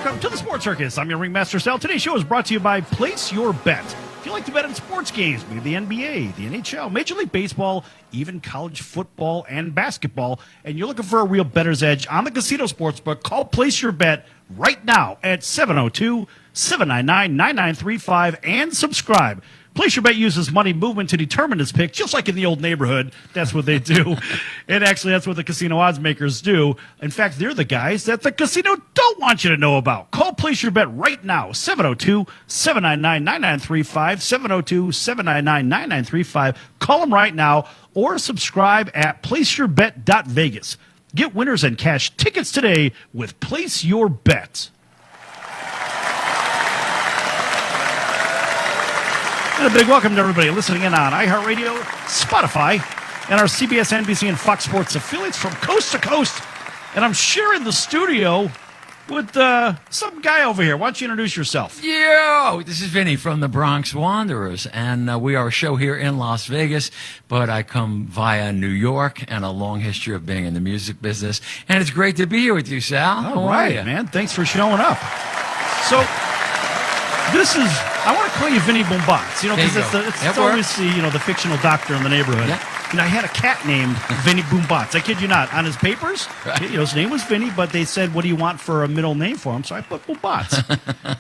welcome to the Sports Circus. I'm your Ringmaster Sal. Today's show is brought to you by Place Your Bet. If you like to bet on sports games, be it the NBA, the NHL, Major League Baseball, even college football and basketball, and you're looking for a real bettor's edge on the casino sportsbook, call Place Your Bet right now at 702-799-9935 and subscribe. Place Your Bet uses money movement to determine its pick, just like in the old neighborhood. That's what they do. And actually, that's what the casino odds makers do. In fact, they're the guys that the casino don't want you to know about. Call Place Your Bet right now, 702-799-9935, 702-799-9935. Call them right now or subscribe at placeyourbet.vegas. Get winners and cash tickets today with Place Your Bet. And a big welcome to everybody listening in on iHeartRadio, Spotify, and our CBS, NBC, and Fox Sports affiliates from coast to coast. And I'm sharing the studio with some guy over here. Why don't you introduce yourself? Yo, this is Vinny from the Bronx Wanderers, and we are a show here in Las Vegas, but I come via New York and a long history of being in the music business. And it's great to be here with you, Sal. All right, man. Thanks for showing up. So, this is, I want to call you Vinny Boombots, because it's always the fictional doctor in the neighborhood. Yeah. I had a cat named Vinny Boombots. I kid you not. On his papers, his name was Vinny, but they said, what do you want for a middle name for him? So I put Boombots.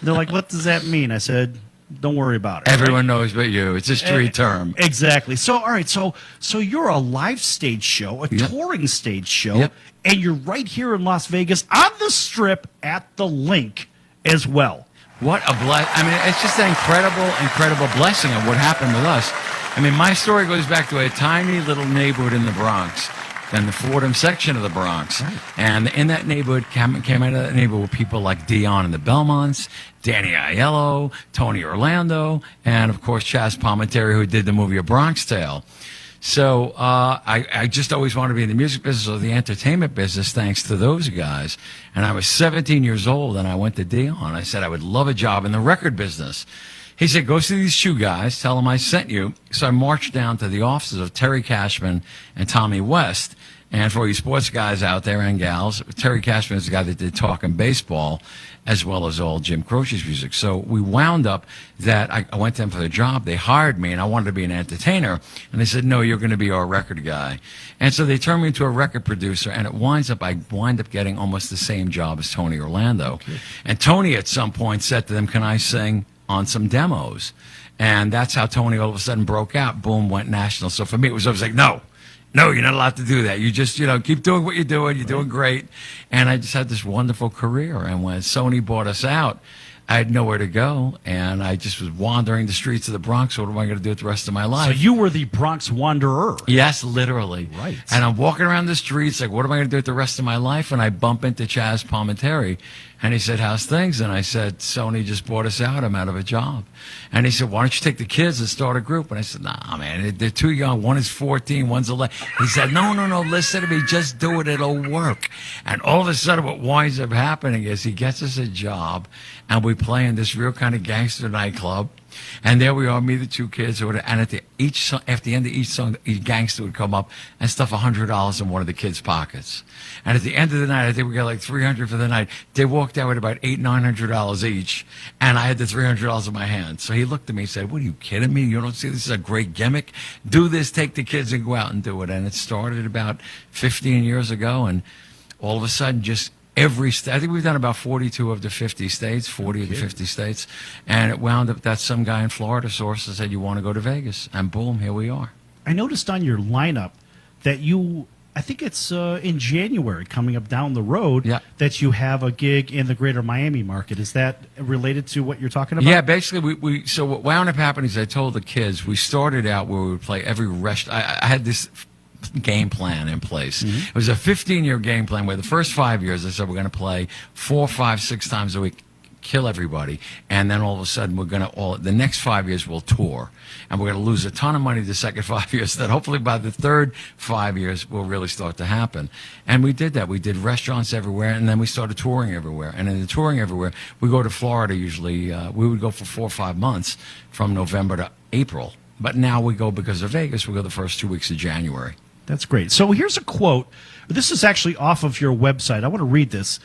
They're like, what does that mean? I said, don't worry about it. Everyone knows but you. It's a street term. Exactly. So, all right, so you're a live stage show, a touring stage show, and you're right here in Las Vegas on the Strip at the Link as well. What a it's just an incredible blessing of what happened with us. My story goes back to a tiny little neighborhood in the Bronx, and the Fordham section of the Bronx. Right. And in that neighborhood, came out of that neighborhood with people like Dion and the Belmonts, Danny Aiello, Tony Orlando, and, of course, Chaz Palminteri, who did the movie A Bronx Tale. So I just always wanted to be in the music business or the entertainment business thanks to those guys. And I was 17 years old, and I went to Dion. I said I would love a job in the record business. He said, go see these two guys, tell them I sent you. So I marched down to the offices of Terry Cashman and Tommy West. And for you sports guys out there and gals, Terry Cashman is the guy that did Talkin' Baseball, as well as all Jim Croce's music. So we wound up that I went to them for the job. They hired me, and I wanted to be an entertainer. And they said, no, you're going to be our record guy. And so they turned me into a record producer, and I wind up getting almost the same job as Tony Orlando. Okay. And Tony at some point said to them, can I sing on some demos? And that's how Tony all of a sudden broke out. Boom, went national. So for me, it was always like, no, you're not allowed to do that. You just, keep doing what you're doing. You're doing great. And I just had this wonderful career. And when Sony bought us out, I had nowhere to go. And I just was wandering the streets of the Bronx. What am I going to do with the rest of my life? So you were the Bronx Wanderer. Yes, literally. Right. And I'm walking around the streets like, what am I going to do with the rest of my life? And I bump into Chaz Palminteri. And he said, how's things? And I said, Sony just bought us out. I'm out of a job. And he said, why don't you take the kids and start a group? And I said, nah, man, they're too young. One is 14, one's 11. He said, no, listen to me. Just do it. It'll work. And all of a sudden what winds up happening is he gets us a job, and we play in this real kind of gangster nightclub. And there we are, me, the two kids, and at the end of each song, each gangster would come up and stuff $100 in one of the kids' pockets. And at the end of the night, I think we got like $300 for the night. They walked out with about $800-900 each, and I had the $300 in my hand. So he looked at me and said, what, are you kidding me? You don't see this is a great gimmick? Do this, take the kids, and go out and do it. And it started about 15 years ago, and all of a sudden, just every state. I think we've done about 42 of the 50 states, 40 of the 50 states. And it wound up that some guy in Florida saw us and said, you want to go to Vegas? And boom, here we are. I noticed on your lineup that I think it's in January coming up down the road, that you have a gig in the greater Miami market. Is that related to what you're talking about? Yeah, basically, so what wound up happening is I told the kids, we started out where we would play every restaurant. I had this game plan in place. Mm-hmm. It was a 15-year game plan where the first 5 years I said we're going to play 4, 5, 6 times a week, kill everybody, and then all of a sudden we're going to the next 5 years we'll tour, and we're going to lose a ton of money the second 5 years. Then hopefully by the third 5 years will really start to happen. And we did that. We did restaurants everywhere, and then we started touring everywhere. And in the touring everywhere, we go to Florida usually. We would go for 4 or 5 months from November to April. But now we go, because of Vegas, we go the first 2 weeks of January. That's great. So here's a quote. This is actually off of your website. I want to read this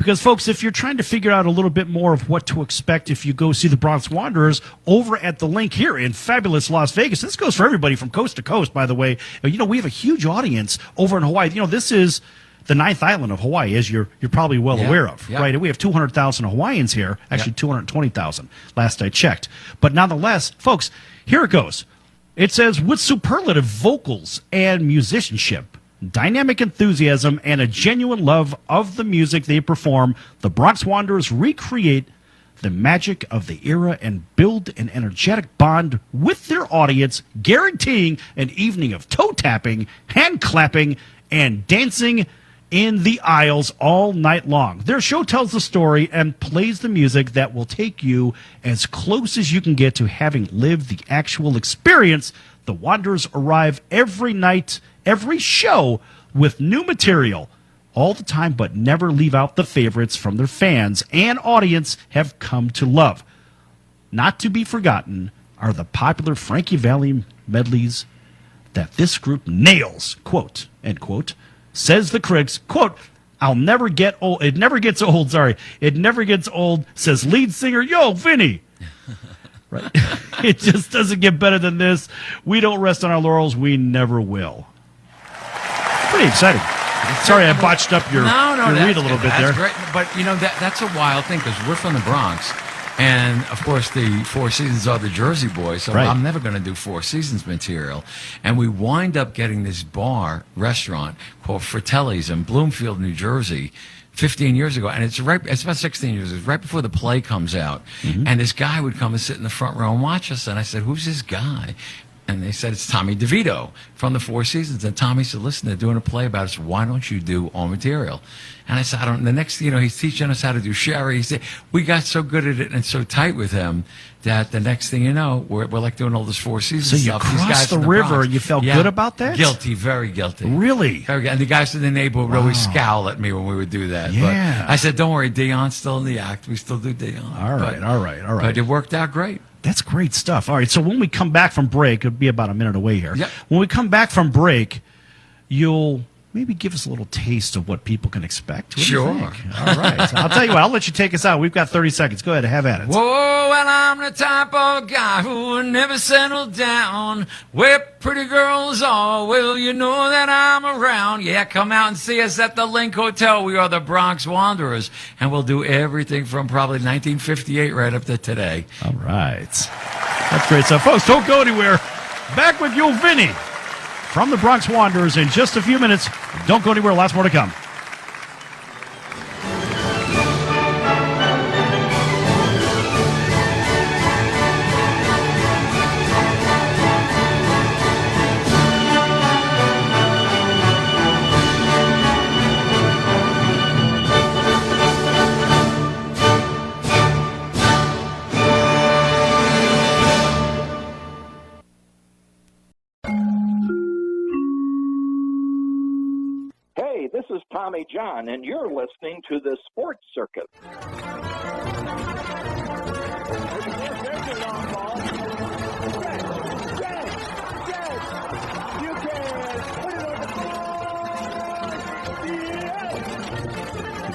Because, folks, if you're trying to figure out a little bit more of what to expect if you go see the Bronx Wanderers over at the link here in fabulous Las Vegas, this goes for everybody from coast to coast, by the way. We have a huge audience over in Hawaii. This is the ninth island of Hawaii, as you're probably well aware of, right? We have 200,000 Hawaiians here, actually 220,000 last I checked. But nonetheless, folks, here it goes. It says, with superlative vocals and musicianship, dynamic enthusiasm, and a genuine love of the music they perform, the Bronx Wanderers recreate the magic of the era and build an energetic bond with their audience, guaranteeing an evening of toe tapping, hand clapping, and dancing in the aisles all night long. Their show tells the story and plays the music that will take you as close as you can get to having lived the actual experience. The Wanderers arrive every night, every show, with new material all the time, but never leave out the favorites from their fans and audience have come to love. Not to be forgotten are the popular Frankie Valli medleys that this group nails, quote, end quote. Says the critics, quote, I'll never get old. It never gets old. Sorry. It never gets old, says lead singer, yo, Vinny. Right. It just doesn't get better than this. We don't rest on our laurels. We never will. Pretty exciting. Sorry, I botched up your read a little bit there. Great. But, that's a wild thing because we're from the Bronx. And, of course, the Four Seasons are the Jersey boys, so I'm never going to do Four Seasons material. And we wind up getting this restaurant called Fratelli's in Bloomfield, New Jersey, 15 years ago. And it's about 16 years. It's right before the play comes out. Mm-hmm. And this guy would come and sit in the front row and watch us. And I said, who's this guy? And they said, it's Tommy DeVito from the Four Seasons. And Tommy said, listen, they're doing a play about us. Why don't you do all material? And I said, the next, he's teaching us how to do sherry. He said, we got so good at it and so tight with him that the next thing you know, we're like doing all this Four Seasons stuff. So you crossed the river and you felt good about that? Guilty, very guilty. Really? And the guys in the neighborhood would always scowl at me when we would do that. Yeah. But I said, don't worry, Dion's still in the act. We still do Dion. All right. But it worked out great. That's great stuff. All right, so when we come back from break, it'll be about a minute away here. Yep. When we come back from break, you'll maybe give us a little taste of what people can expect. What sure. do you think? All right. So I'll tell you what, I'll let you take us out. We've got 30 seconds. Go ahead, have at it. Whoa, well, I'm the type of guy who will never settle down. Where pretty girls are, well, you know that I'm around. Yeah, come out and see us at the Link Hotel. We are the Bronx Wanderers, and we'll do everything from probably 1958 right up to today. All right. That's great stuff. Folks, don't go anywhere. Back with you, Vinny, from the Bronx Wanderers in just a few minutes. Don't go anywhere. Lots more to come. This is Tommy John, and you're listening to the Sports Circus.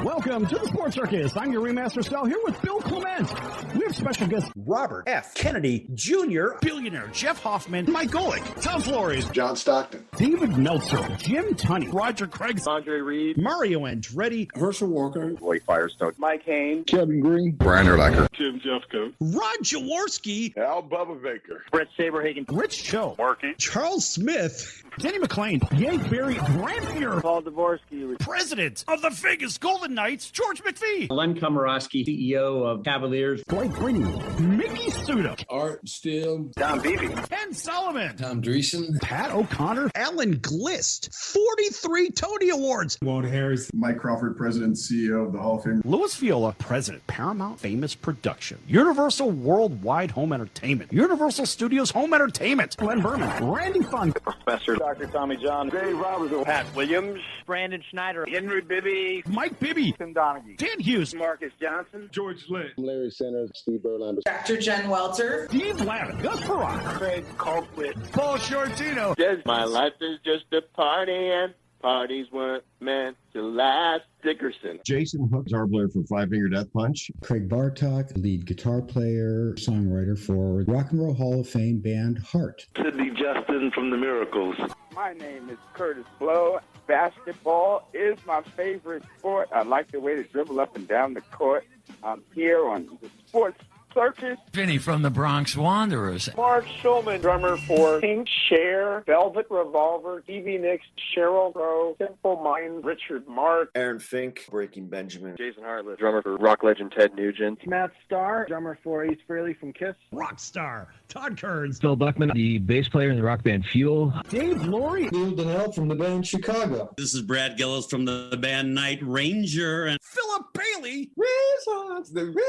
Welcome to the Sports Circus. I'm your Ringmaster Sal here with Bill Clement. We have special guests Robert F. Kennedy Jr., billionaire Jeff Hoffman, Mike Golick, Tom Flores, John Stockton, David Meltzer, Jim Tunney, Roger Craig, Andre Reed, Mario Andretti, Herschel Walker, Roy Firestone, Mike Haynes, Kevin Green, Brian Urlacher, Jim Jeffcoat, Ron Jaworski, Al Bubba Baker, Brett Saberhagen, Rich Cho, Markey, Charles Smith, Danny McClain, Yank Barry, Grant Fuhrer, Paul Dvorsky, President of the Vegas Golden Knights, George McPhee, Len Komorowski, CEO of Cavaliers, Blake Greenwood, Mickey Studa, Art Steele, Tom Beebe, Ken Solomon, Tom Dreesen, Pat O'Connor, Alan Glist, 43 Tony Awards, Walt Harris, Mike Crawford, President and CEO of the Hall of Fame. Louis Viola, President, Paramount Famous Production, Universal Worldwide Home Entertainment, Universal Studios Home Entertainment, Glenn Berman, Randy Fun, Professor Dr. Tommy John, Dave Roberts, Pat Williams, Brandon Schneider, Henry Bibby, Mike Bibby, Tim Donaghy, Dan Hughes, Marcus Johnson, George Lynn, Larry Sanders, Steve Berlander, Dr. Jen Welter, Steve Lavin, Gus Farrar, Craig Colquitt, Paul Shortino, My life is just a party and Parties weren't meant to last. Dickerson. Jason Hook, guitar player for Five Finger Death Punch. Craig Bartok, lead guitar player, songwriter for Rock and Roll Hall of Fame band Heart. Sidney Justin from the Miracles. My name is Curtis Blow. Basketball is my favorite sport. I like the way they dribble up and down the court. I'm here on the Sports Circus. Vinny from the Bronx Wanderers. Mark Schulman, drummer for Pink, Cher, Velvet Revolver, Stevie Nicks, Sheryl Crow, Simple Minds, Richard Mark, Aaron Fink, Breaking Benjamin, Jason Hartlett, drummer for rock legend Ted Nugent, Matt Starr, drummer for Ace Frehley from Kiss. Rockstar Todd Kearns. Bill Buckman, the bass player in the rock band Fuel. Dave Laurie. Neil Donnell from the band Chicago. This is Brad Gillis from the band Night Ranger. And Philip Bailey. Reasons, the reasons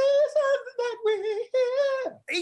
that we're here.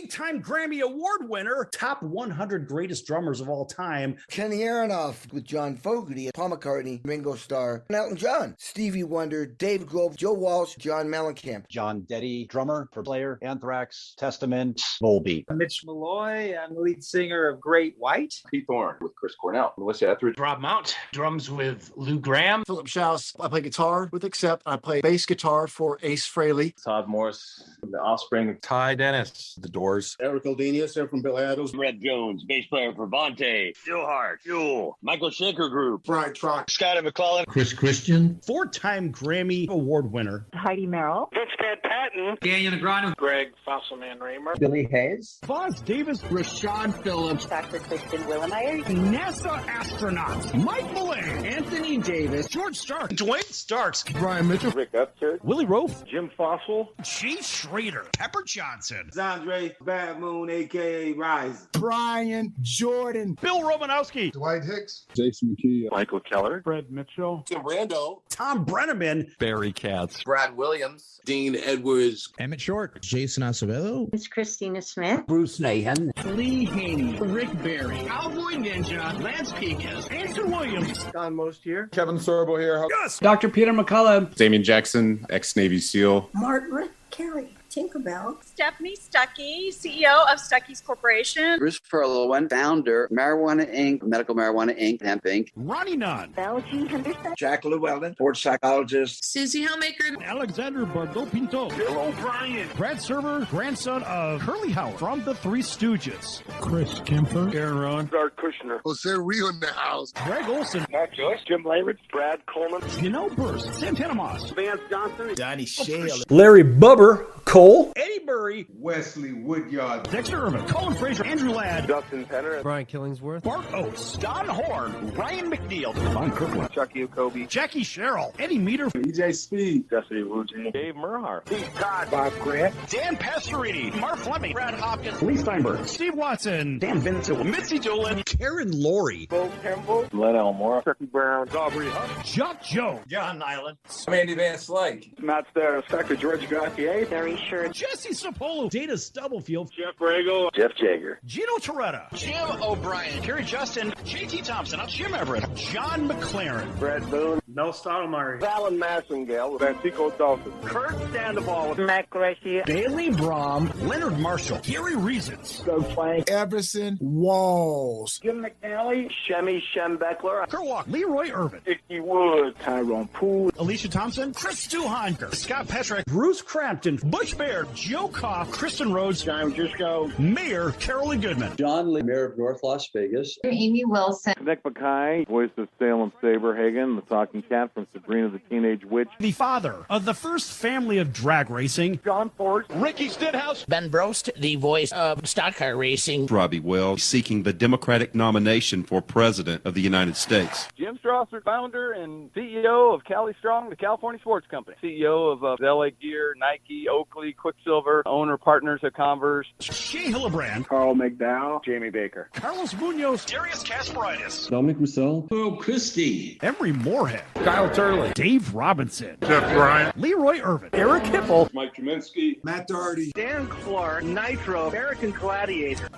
8-time Grammy Award winner. Top 100 greatest drummers of all time. Kenny Aronoff with John Fogerty, Paul McCartney, Ringo Starr, Elton John, Stevie Wonder, Dave Grohl, Joe Walsh, John Mellencamp. John Deddy, drummer for Slayer, Anthrax, Testament, Volbeat. Mitch Malloy, I'm the lead singer of Great White. Pete Thorne with Chris Cornell, Melissa Etheridge, Rob Mount, drums with Lou Graham. Philip Schaus, I play guitar with Accept. I play bass guitar for Ace Frehley. Todd Morris, The Offspring. Ty Dennis, The Doors. Eric Aldenius from Bill Adams. Red Jones, bass player for Vontae, Steelheart, Fuel, Michael Shaker Group, Brian Trock, Scotty McClellan, Chris Christian. 4-time Grammy Award winner. Heidi Merrill, Vince Van Patten, Daniel Negreanu, Greg Fossilman Raymer, Billy Hayes, Foz Davis, Rashad Phillips, Dr. Kristen Willemeyer, NASA astronauts, Mike Mullane, Anthony Davis, George Stark, Dwayne Starks. Brian Mitchell, Rick Upchurch, Willie Rofe. Jim Fossil, Chief Schrader. Pepper Johnson. Andre Bad Moon, a.k.a. Rise, Brian Jordan, Bill Romanowski. Dwight Hicks, Jason McKee, Michael Keller, Fred Mitchell, Tim Rando, Tom Brenneman. Barry Katz. Brad Williams, Dean Edwards, Emmett Short. Jason Acevedo. Miss Christina Smith, Bruce Nahan, Lee Haney, Rick Barry, Cowboy Ninja, Lance Pegas, Andrew Williams, Don Most here, Kevin Sorbo here, Yes. Dr. Peter McCullough, Damian Jackson, ex-Navy SEAL, Margaret Carey, Tinkerbell, Stephanie Stuckey, CEO of Stuckey's Corporation. Christopher Lowen, founder, Marijuana Inc., Medical Marijuana Inc., Hemp Inc., Ronnie Nunn. Belgie Henderson, Jack Llewellyn, sports psychologist, Susie Hellmaker. Alexander Bardot Pinto, Bill O'Brien, Brad Server, grandson of Curly Howard from the Three Stooges. Chris Kemper, Aaron Rowan. Art Kushner, Jose Rio in the house, Greg Olson. Matt Joyce, Jim Layridge, Brad Coleman, Janelle Burst, Santana Moss, Vance Johnson, Johnny Shale, Larry Bubber. Cole. Eddie Murray. Wesley Woodyard, Dexter Irvin, Colin Fraser, Andrew Ladd, Dustin Penner, Brian Killingsworth, Bart Oates, Don Horn, Ryan McNeil, Von Kirkland, Chucky Okobe, Jackie Sherrill. Eddie Meter. EJ Speed, Jesse Woodsy, Dave Murhar, Steve Todd, Bob Grant, Dan Pastorini. Mark Fleming. Brad Hopkins. Lee Steinberg, Steve Watson. Dan Vincent, Mitzi Dolan. Karen Laurie. Bo Campbell, Len Elmore, Turkey Brown, Aubrey Hunt, Chuck Jones. John Nyland, Andy Van Slyke, Matt Starr, Dr. George Gauthier, Barry Sher, Jesse Sapolo. Dana Stubblefield. Jeff Rago, Jeff Jager, Gino Toretta. Jim O'Brien. Kerry Justin. JT Thompson. Jim Everett. John McLaren. Brad Boone, Mel Stottlemyre, Alan Massengale, Vantico Dolphin, Kurt Sandoval, Matt Greshia, Bailey Brom, Leonard Marshall. Gary Reasons. Doug Plank, Everson Walls, Jim McNally, Shemmy Schembeckler, Kerwalk. Leroy Irvin. Icky Wood, Tyrone Poole, Alicia Thompson. Chris Stuhonker. Scott Petrick. Bruce Crampton. Butch Baird. Joe Koff. Kristen Rhodes. John Jusco, Mayor Carolyn Goodman. John Lee, Mayor of North Las Vegas. Amy Wilson, Nick Mackay, voice of Salem Saberhagen, the talking cat from Sabrina the Teenage Witch, The father of the first family of drag racing. John Force, Ricky Stidhouse. Ben Brost, the voice of stock car racing. Robbie Wells, seeking the Democratic nomination for President of the United States. Jim Strasser, founder and CEO of Cali Strong, the California Sports Company, CEO of LA Gear, Nike, Oakley, Quicksilver, owner partners at Converse, Shea Hillebrand. Carl McDowell, Jamie Baker, Carlos Munoz. Darius Kasparaitis. Dominic Rousseau, Earl Christie, Emery Moorhead. Kyle Turley, Dave Robinson. Jeff Bryant, Leroy Irvin. Eric Hipple. Mike Truminski, Matt Doherty, Dan Clark, Nitro, American Gladiator,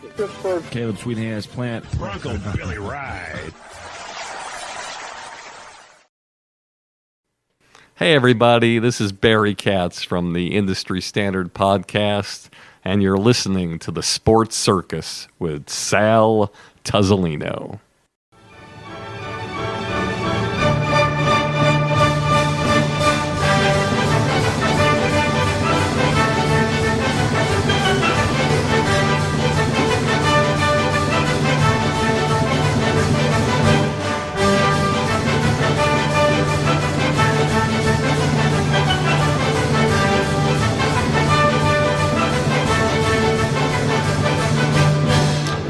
Caleb Sweethands Plant. Bronco Billy Ride. Hey everybody, this is Barry Katz from the Industry Standard Podcast, and you're listening to the Sports Circus with Sal Tuzzolino.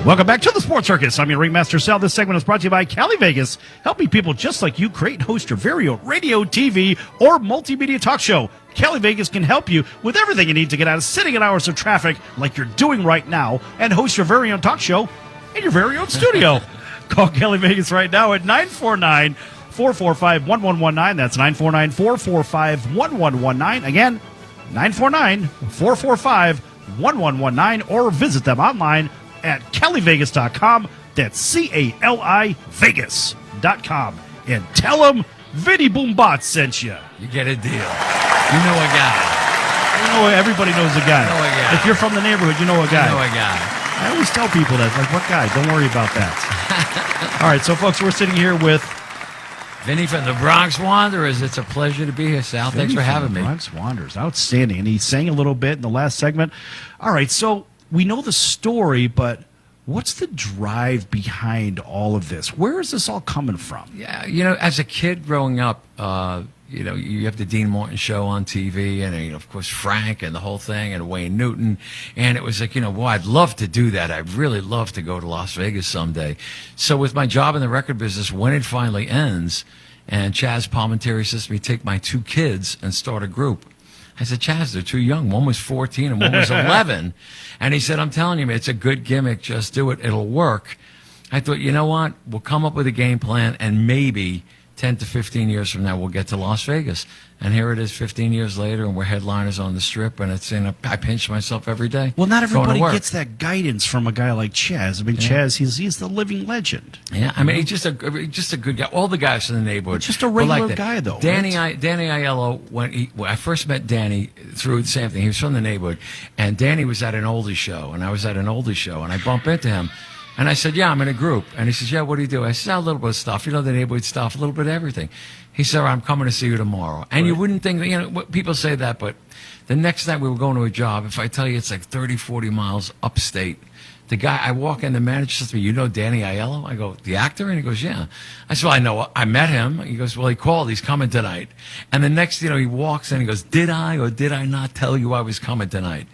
Welcome back to the Sports Circus. I'm your Ringmaster Sal. This segment is brought to you by Cali Vegas, helping people just like you create and host your very own radio, TV, or multimedia talk show. Cali Vegas can help you with everything you need to get out of sitting in hours of traffic like you're doing right now and host your very own talk show in your very own studio. Call Cali Vegas right now at 949-445-1119. That's 949-445-1119. Again, 949-445-1119, or visit them online at CaliVegas.com. That's CALI Vegas.com. And tell them Vinny Boombot sent you. You get a deal. You know a guy. You know, everybody knows a guy. You know a guy. If you're from the neighborhood, you know a guy. You know a guy. I always tell people that. Like, what guy? Don't worry about that. All right, so, folks, we're sitting here with Vinny from the Bronx Wanderers. It's a pleasure to be here, Sal. Thanks for having me. Bronx Wanderers. Outstanding. And he sang a little bit in the last segment. All right, so we know the story, but what's the drive behind all of this? Where is this all coming from? Yeah, you know, as a kid growing up, you know, you have the Dean Martin show on TV, and you know, of course, Frank and the whole thing, and Wayne Newton. And it was like, you know, well, I'd love to do that. I'd really love to go to Las Vegas someday. So with my job in the record business, when it finally ends, and Chaz Palminteri says to me, take my 2 kids and start a group. I said, Chaz, they're too young. One was 14 and one was 11. And he said, I'm telling you, man, it's a good gimmick. Just do it. It'll work. I thought, you know what? We'll come up with a game plan, and maybe 10 to 15 years from now, we'll get to Las Vegas. And here it is 15 years later, and we're headliners on the Strip, and it's I pinch myself every day. Well, not everybody gets that guidance from a guy like Chaz. I mean, Chaz, he's the living legend. Yeah, I mean, he's just a good guy. All the guys in the neighborhood. Just a regular guy, though. Danny Aiello, when I first met Danny through the same thing, he was from the neighborhood, and Danny was at an oldies show, and I was at an oldies show, and I bump into him. And I said, yeah, I'm in a group. And he says, yeah, what do you do? I said, a little bit of stuff. You know, the neighborhood stuff, a little bit of everything. He said, I'm coming to see you tomorrow. And you wouldn't think, you know, people say that, but the next night we were going to a job. If I tell you it's like 30, 40 miles upstate, the guy, I walk in, the manager says to me, you know Danny Aiello? I go, the actor? And he goes, yeah. I said, well, I know. I met him. He goes, well, he called. He's coming tonight. And the next, you know, he walks in. He goes, did I or did I not tell you I was coming tonight?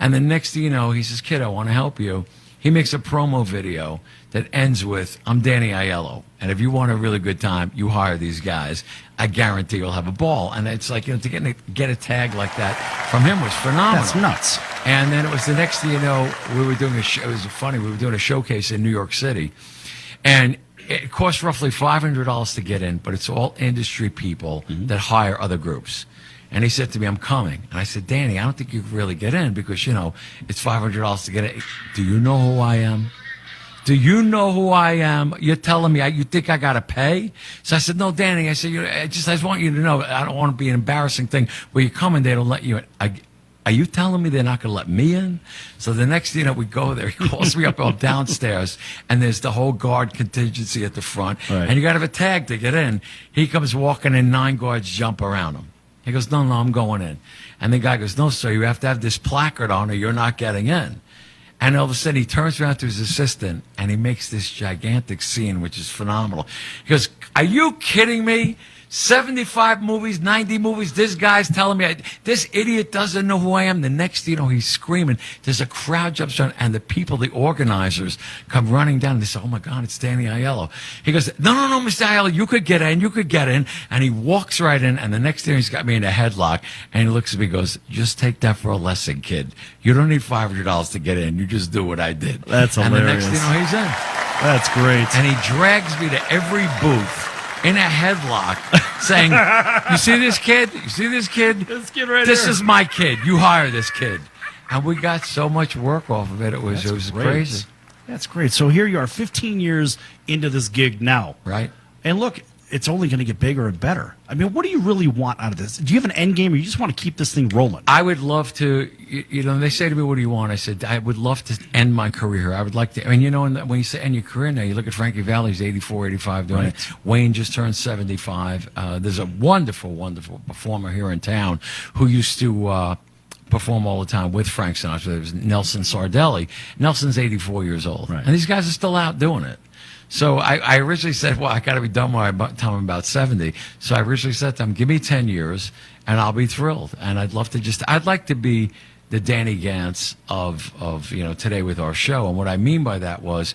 And the next thing you know, he says, kid, I want to help you. He makes a promo video that ends with, I'm Danny Aiello, and if you want a really good time, you hire these guys. I guarantee you'll have a ball. And it's like, you know, to get a tag like that from him was phenomenal. That's nuts. And then it was the next thing you know, we were doing a show. It was funny. We were doing a showcase in New York City, and it cost roughly $500 to get in, but it's all industry people that hire other groups. And he said to me, I'm coming. And I said, Danny, I don't think you can really get in because, you know, it's $500 to get in. Do you know who I am? Do you know who I am? You're telling me you think I got to pay? So I said, no, Danny. I said, I just want you to know, I don't want to be an embarrassing thing where you come and they don't let you in. Are you telling me they're not going to let me in? So the next thing, you know, we go there. He calls me up downstairs, and there's the whole guard contingency at the front. Right. And you got to have a tag to get in. He comes walking in, 9 guards jump around him. He goes, no, I'm going in. And the guy goes, no, sir, you have to have this placard on or you're not getting in. And all of a sudden, he turns around to his assistant, and he makes this gigantic scene, which is phenomenal. He goes, are you kidding me? 75 movies, 90 movies, this guy's telling me, this idiot doesn't know who I am. The next thing you know, he's screaming. There's a crowd jumps on, and the people, the organizers, come running down. They say, oh, my God, it's Danny Aiello. He goes, no, Mr. Aiello, you could get in. And he walks right in, and the next thing he's got me in a headlock, and he looks at me and goes, just take that for a lesson, kid. You don't need $500 to get in. You just do what I did. That's hilarious. And the next thing you know, he's in. That's great. And he drags me to every booth in a headlock saying, you see this kid? You see this kid? This kid right This here. is my kid. You hire this kid. And we got so much work off of it. It was great. crazy. That's great. So here you are 15 years into this gig now. Right. And look, it's only going to get bigger and better. I mean, what do you really want out of this? Do you have an end game or you just want to keep this thing rolling? I would love to, you know, they say to me, what do you want? I said, I would love to end my career. I would like to, I mean, you know, when you say end your career now, you look at Frankie Valli, he's 84, 85 doing it. Wayne just turned 75. There's a wonderful, wonderful performer here in town who used to perform all the time with Frank Sinatra. It was Nelson Sardelli. Nelson's 84 years old. Right. And these guys are still out doing it. So I originally said, well, I got to be done by the time I'm about 70. So I originally said to them, give me 10 years and I'll be thrilled. And I'd love to I'd like to be the Danny Gantz of today with our show. And what I mean by that was,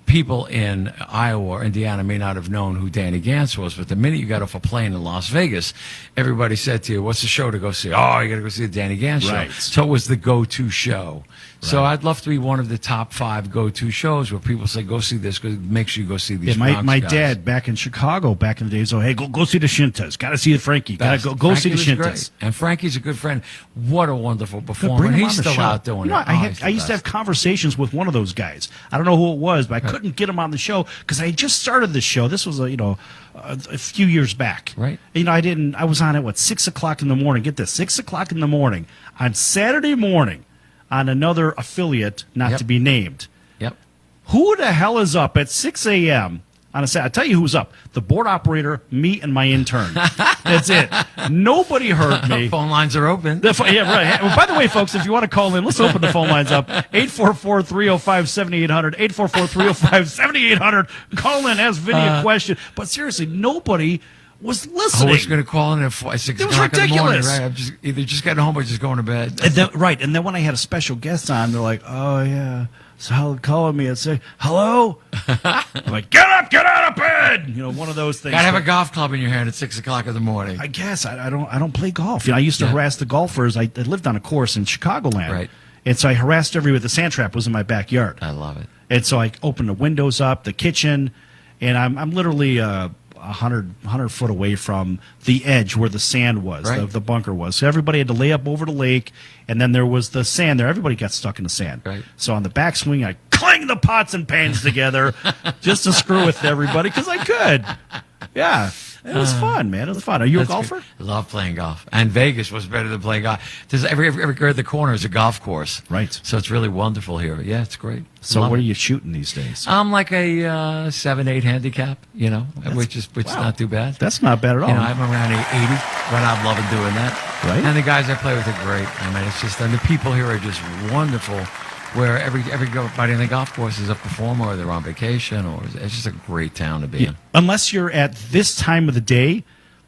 people in Iowa or Indiana may not have known who Danny Gantz was, but the minute you got off a plane in Las Vegas, everybody said to you, what's the show to go see? Oh, you got to go see the Danny Gantz Right. show. So it was the go-to show. So I'd love to be one of the top 5 go-to shows where people say, go see this, make sure you go see these Bronx my guys. dad back in Chicago back in the days, hey, go see the Shintas. Got to see the Frankie. Got to go see the Frankie was Shintas. great. And Frankie's a good friend. What a wonderful Bring performer. him He's on the still show. out doing You know, it. I used to have conversations with one of those guys. I don't know who it was, but I couldn't get him on the show because I had just started the show. This was a few years back. Right. I was on at 6 o'clock in the morning. Get this, 6 o'clock in the morning on Saturday morning on another affiliate not to be named. Yep. Who the hell is up at 6 a.m. on a Saturday? I'll tell you who's up. The board operator, me, and my intern. That's it. Nobody heard me. Phone lines are open. Yeah, right. Well, by the way, folks, if you want to call in, let's open the phone lines up. 844-305-7800. 844-305-7800. Call in, ask Vinny a question. But seriously, nobody was listening. I was going to call in at 6 It was o'clock in the morning, ridiculous. right? I'm just getting home or just going to bed. And then when I had a special guest on, they're like, oh, yeah. Sal calling me and say, hello? I'm like, get up, get out of bed! One of those things. Got to have a golf club in your hand at 6 o'clock in the morning. I guess. I don't play golf. I used to harass the golfers. I lived on a course in Chicagoland. Right. And so I harassed everyone. The sand trap was in my backyard. I love it. And so I opened the windows up, the kitchen, and I'm literally 100 foot away from the edge where the sand was, Right. the bunker was. So everybody had to lay up over the lake, and then there was the sand there. Everybody got stuck in the sand. Right. So on the backswing, I clanged the pots and pans together just to screw with everybody because I could. Yeah. It was fun, man. It was fun. Are you a That's golfer? good. I love playing golf. And Vegas was better than playing golf. There's every the corner is a golf course. Right. So it's really wonderful here. Yeah, it's great. So Love what it. are you shooting these days? I'm like a 7-8 handicap, which is not too bad. That's not bad at all. I'm around 80, but I'm loving doing that. Right. And the guys I play with are great. I mean, it's just, and the people here are just wonderful. Where everybody in the golf course is a performer, or they're on vacation, or it's just a great town to be in. Unless you're at this time of the day.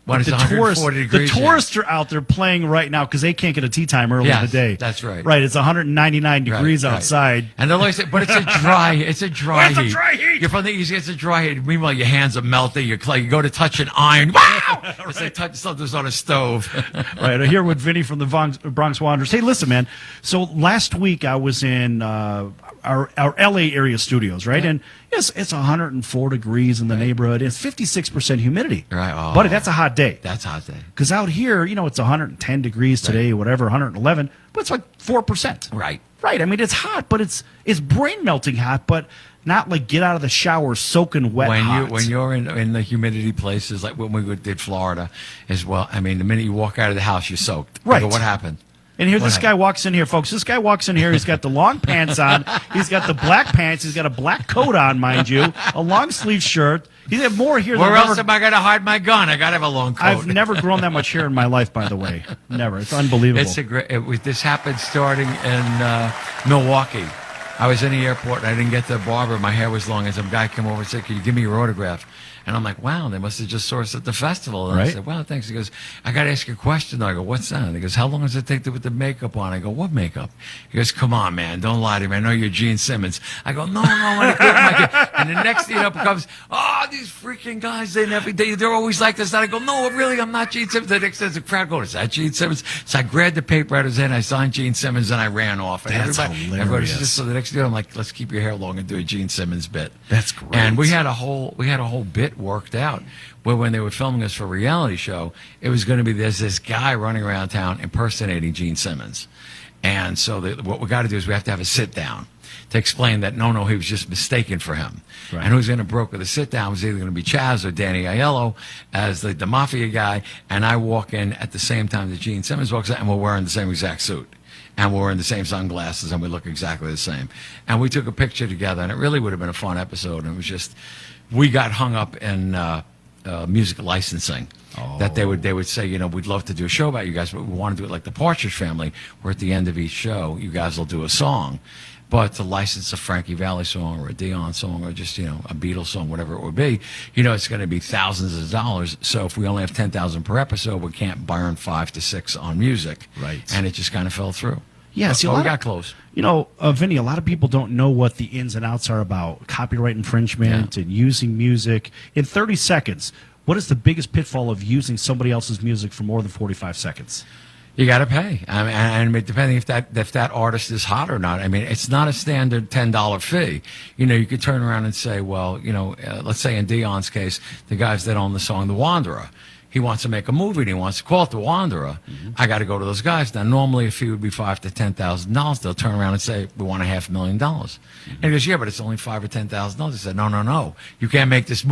When it's 140 degrees, the tourists are out there playing right now because they can't get a tee time early in the day. That's right. Right, it's 199 degrees outside. And they'll always say, but it's a dry heat. It's a dry heat. You're from the East, it's a dry heat. Meanwhile, your hands are melting. You go to touch an iron. Wow! It's like touch something's on a stove. Right, I'm here with Vinny from the Bronx Wanderers. Hey, listen, man. So last week I was in our LA area studios, right? Yeah. And it's 104 degrees in the neighborhood. It's 56% humidity. Right. Oh, buddy, that's a hot day. That's a hot day. Because out here, it's 110 degrees today, whatever, 111, but it's like 4%. Right. Right. I mean, it's hot, but it's brain melting hot, but not like get out of the shower soaking wet hot. When you're in the humidity places, like when we did Florida as well, I mean, the minute you walk out of the house, you're soaked. Right. I go, what happened? And here this guy walks in here, folks. This guy walks in here. He's got the long pants on. He's got the black pants. He's got a black coat on, mind you, a long sleeve shirt. He's got more here Where than else am I going to hide my gun? I got to have a long coat. I've never grown that much hair in my life, by the way. Never. It's unbelievable. It's a great. This happened starting in Milwaukee. I was in the airport and I didn't get the barber. My hair was long, and some guy came over and said, "Can you give me your autograph?" And I'm like, wow, they must have just saw us at the festival. And I said, wow, thanks. He goes, I got to ask you a question. I go, what's that? He goes, how long does it take to put the makeup on? I go, what makeup? He goes, come on, man, don't lie to me. I know you're Gene Simmons. I go, no. And the next thing up comes, these freaking guys, they're always like this. And I go, no, really, I'm not Gene Simmons. The next thing the crowd goes, is that Gene Simmons? So I grabbed the paper out of his hand, I signed Gene Simmons, and I ran off. And That's hilarious. Just, so the next day, I'm like, let's keep your hair long and do a Gene Simmons bit. That's great. And we had a whole bit worked out where when they were filming us for a reality show, it was going to be there's this guy running around town impersonating Gene Simmons. And so what we got to do is we have to have a sit down to explain that no, he was just mistaken for him. Right. And who's going to broker the sit down was either going to be Chaz or Danny Aiello as the mafia guy. And I walk in at the same time that Gene Simmons walks in, and we're wearing the same exact suit. And we're wearing the same sunglasses, and we look exactly the same. And we took a picture together, and it really would have been a fun episode. And it was just, we got hung up in music licensing. That they would say, we'd love to do a show about you guys, but we want to do it like the Partridge Family, where at the end of each show, you guys will do a song. But to license a Frankie Valli song or a Dion song or just, a Beatles song, whatever it would be, it's going to be thousands of dollars. So if we only have $10,000 per episode, we can't burn 5 to 6 on music. Right. And it just kind of fell through. Yeah, see, we got close. You know, Vinny, a lot of people don't know what the ins and outs are about copyright infringement and using music. In 30 seconds, what is the biggest pitfall of using somebody else's music for more than 45 seconds? You got to pay. I mean, depending if that artist is hot or not. I mean, it's not a standard $10 fee. You know, you could turn around and say, well, you know, let's say in Dion's case, the guys that own the song "The Wanderer," he wants to make a movie and he wants to call it "The Wanderer." I got to go to those guys. Now, normally a fee would be $5,000 to $10,000. They'll turn around and say, we want $500,000. And he goes, yeah, but it's only $5,000 or $10,000. I said, no. You can't make this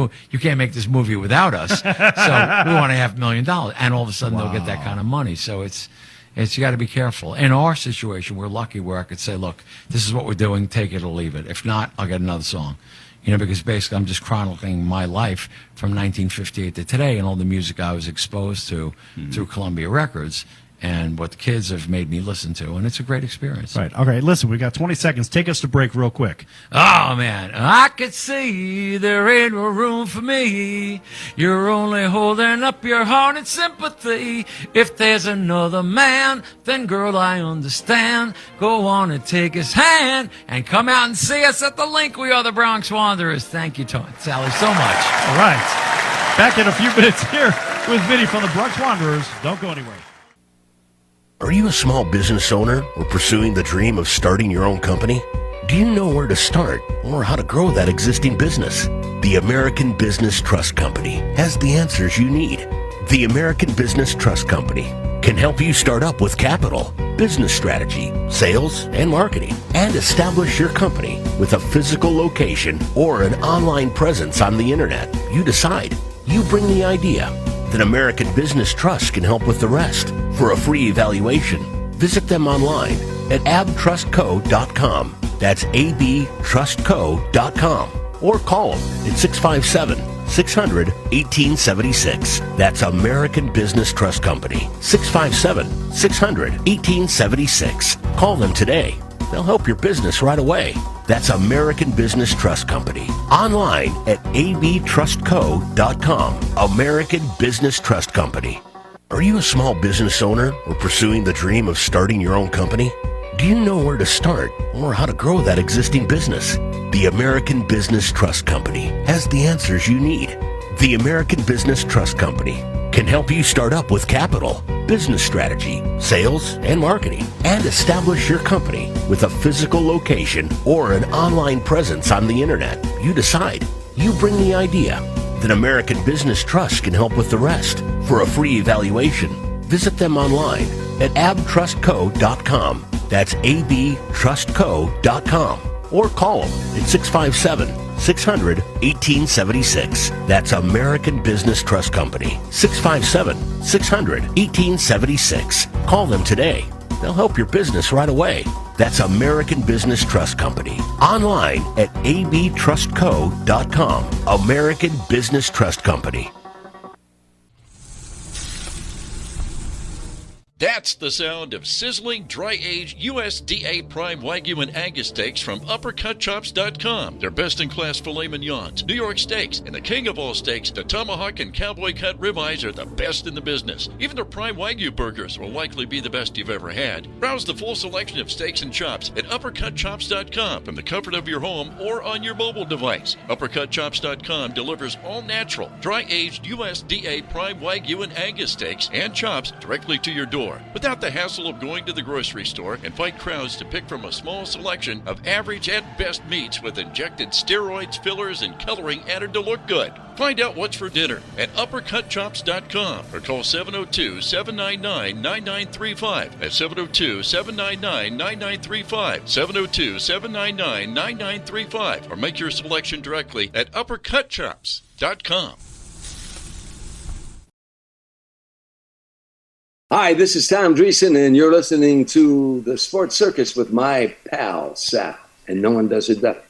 movie without us. So we want $500,000. And all of a sudden they'll get that kind of money. So it's you got to be careful. In our situation, we're lucky where I could say, look, this is what we're doing. Take it or leave it. If not, I'll get another song. You know, because basically I'm just chronicling my life from 1958 to today and all the music I was exposed to through Columbia Records and what the kids have made me listen to. And it's a great experience. Right. Okay, listen, we got 20 seconds. Take us to break real quick. Oh, man. I could see there ain't no room for me. You're only holding up your heart in sympathy. If there's another man, then girl, I understand. Go on and take his hand and come out and see us at the link. We are the Bronx Wanderers. Thank you, Sally, so much. All right. Back in a few minutes here with Vinny from the Bronx Wanderers. Don't go anywhere. Are you a small business owner or pursuing the dream of starting your own company? Do you know where to start or how to grow that existing business? The American Business Trust Company has the answers you need. The American Business Trust Company can help you start up with capital, business strategy, sales, and marketing, and establish your company with a physical location or an online presence on the internet. You decide. You bring the idea. Then American Business Trust can help with the rest. For a free evaluation, visit them online at abtrustco.com. That's abtrustco.com. Or call them at 657-600-1876. That's American Business Trust Company. 657-600-1876. Call them today. They'll help your business right away. That's American Business Trust Company. Online at abtrustco.com. American Business Trust Company. Are you a small business owner or pursuing the dream of starting your own company? Do you know where to start or how to grow that existing business? The American Business Trust Company has the answers you need. The American Business Trust Company can help you start up with capital, business strategy, sales, and marketing, and establish your company with a physical location or an online presence on the internet. You decide. You bring the idea. Then American Business Trust can help with the rest. For a free evaluation, visit them online at abtrustco.com. That's abtrustco.com. Or call them at 657-600-1876. That's American Business Trust Company. 657-600-1876. Call them today. They'll help your business right away. That's American Business Trust Company. Online at abtrustco.com. American Business Trust Company. That's the sound of sizzling, dry-aged USDA Prime Wagyu and Angus steaks from UppercutChops.com. Their best-in-class filet mignons, New York steaks, and the king of all steaks, the tomahawk and cowboy cut ribeyes are the best in the business. Even their Prime Wagyu burgers will likely be the best you've ever had. Browse the full selection of steaks and chops at UppercutChops.com from the comfort of your home or on your mobile device. UppercutChops.com delivers all-natural, dry-aged USDA Prime Wagyu and Angus steaks and chops directly to your door, without the hassle of going to the grocery store and fight crowds to pick from a small selection of average at best meats with injected steroids, fillers, and coloring added to look good. Find out what's for dinner at UppercutChops.com or call 702-799-9935. That's 702-799-9935. 702-799-9935. Or make your selection directly at UppercutChops.com. Hi, this is Tom Dreesen, and you're listening to the Sports Circus with my pal, Sal, and no one does it better.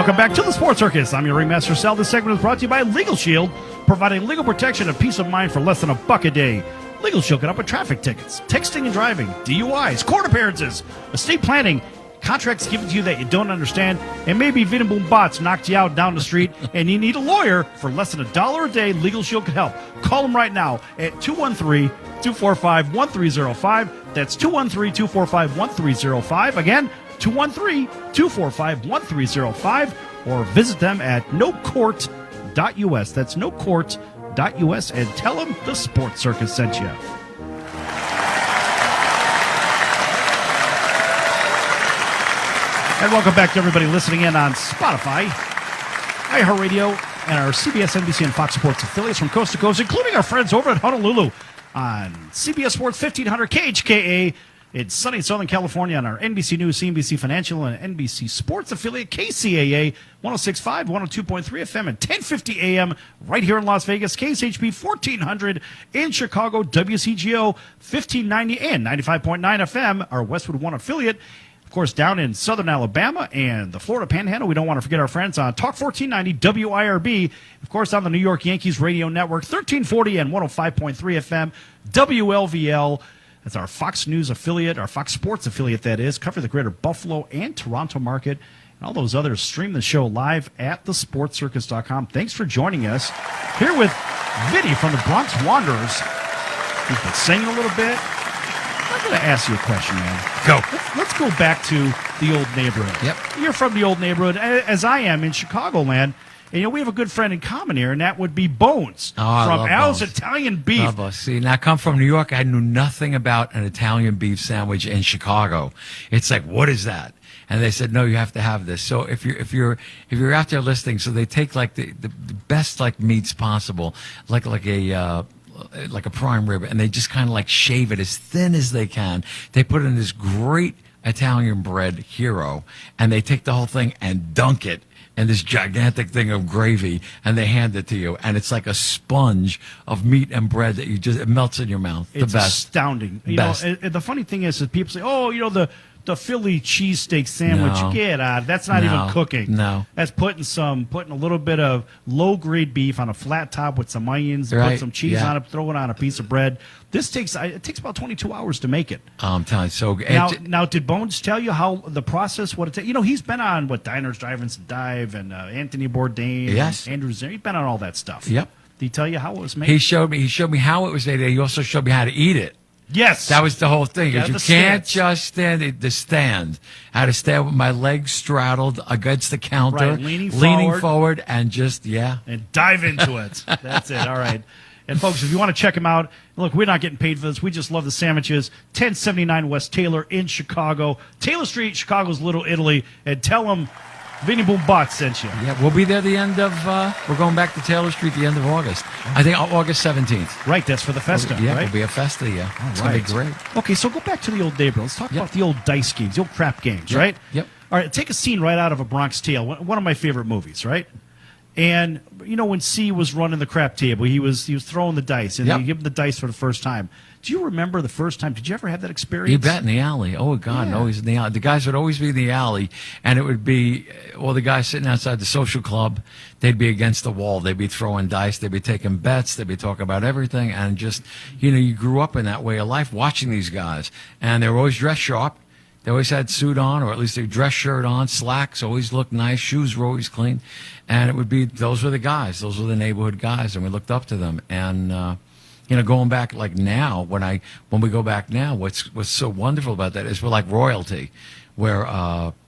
Welcome back to the Sports Circus. I'm your Ringmaster Sal. This segment is brought to you by Legal Shield, providing legal protection and peace of mind for less than $1 a day. Legal Shield can help with traffic tickets, texting and driving, DUIs, court appearances, estate planning, contracts given to you that you don't understand, and maybe Vinny Boom Bots knocked you out down the street and you need a lawyer for less than $1 a day. Legal Shield can help. Call them right now at 213-245-1305. That's 213-245-1305. Again, 213-245-1305. Or visit them at nocourt.us. That's nocourt.us, and tell them the Sports Circus sent you. And welcome back to everybody listening in on Spotify, iHeartRadio, and our CBS, NBC, and Fox Sports affiliates from coast to coast, including our friends over at Honolulu on CBS Sports 1500 KHKA. It's sunny in Southern California on our NBC News, CNBC Financial, and NBC Sports affiliate, KCAA 106.5, 102.3 FM, and 1050 AM right here in Las Vegas, KSHP 1400 in Chicago, WCGO 1590 and 95.9 FM, our Westwood One affiliate. Of course, down in southern Alabama and the Florida Panhandle, we don't want to forget our friends on Talk 1490 WIRB. Of course, on the New York Yankees Radio Network, 1340 and 105.3 FM, WLVL. That's our Fox News affiliate, our Fox Sports affiliate, that is. Cover the greater Buffalo and Toronto market. And all those others stream the show live at thesportscircus.com. Thanks for joining us. Here with Vinny from the Bronx Wanderers. He's been singing a little bit. I'm going to ask you a question, man. Go. Let's go back to the old neighborhood. Yep. You're from the old neighborhood, as I am in Chicagoland. And, we have a good friend in common here, and that would be Bones Oh, I from love Al's Bones. Italian Beef. Love us. See, now I come from New York. I knew nothing about an Italian beef sandwich in Chicago. It's like, what is that? And they said, no, you have to have this. So if you're out there listening, so they take like the best like meats possible, like a prime rib, and they just kind of like shave it as thin as they can. They put in this great Italian bread hero, and they take the whole thing and dunk it in this gigantic thing of gravy, and they hand it to you, and it's like a sponge of meat and bread that it melts in your mouth. It's the best. astounding. Best. And the funny thing is that people say, the Philly cheesesteak sandwich, No. get out. That's not No. even cooking. No. That's putting a little bit of low-grade beef on a flat top with some onions, Right. put some cheese Yeah. on it, throw it on a piece of bread. This takes about 22 hours to make it. I'm telling you, so Now, did Bones tell you how the process, what it takes? He's been on, Diners, Drive-Ins, and Dive, and Anthony Bourdain, Yes. and Andrew Zimmer. He's been on all that stuff. Yep. Did he tell you how it was made? He showed me how it was made. He also showed me how to eat it. Yes. That was the whole thing. Yeah, You the can't stance. just stand it. The stand. I had to stand with my legs straddled against the counter, Right, leaning forward, and just, and dive into it. That's it. All right. And folks, if you want to check them out, look, we're not getting paid for this. We just love the sandwiches. 1079 West Taylor in Chicago. Taylor Street, Chicago's Little Italy. And tell them Vinny Boom Bot sent you. Yeah, we'll be there the end of, we're going back to Taylor Street the end of August. I think August 17th. Right, that's for the Festa, Yeah, right? it'll be a Festa, yeah. It's All going to be great. Okay, so go back to the old neighborhood. Let's talk about the old dice games, the old crap games, right? Yep. All right, take a scene right out of A Bronx Tale, one of my favorite movies, right? And when C was running the crap table, he was throwing the dice, and Yep. they give him the dice for the first time. Do you remember the first time? Did you ever have that experience? You bet, in the alley. Oh, God, no, he's in the alley. The guys would always be in the alley, and it would be, the guys sitting outside the social club, they'd be against the wall. They'd be throwing dice. They'd be taking bets. They'd be talking about everything, and just, you grew up in that way of life watching these guys, and they were always dressed sharp. They always had suit on, or at least their dress shirt on, slacks always looked nice, shoes were always clean, and it would be, those were the guys. Those were the neighborhood guys, and we looked up to them, and, going back like now, when we go back now, what's so wonderful about that is we're like royalty, where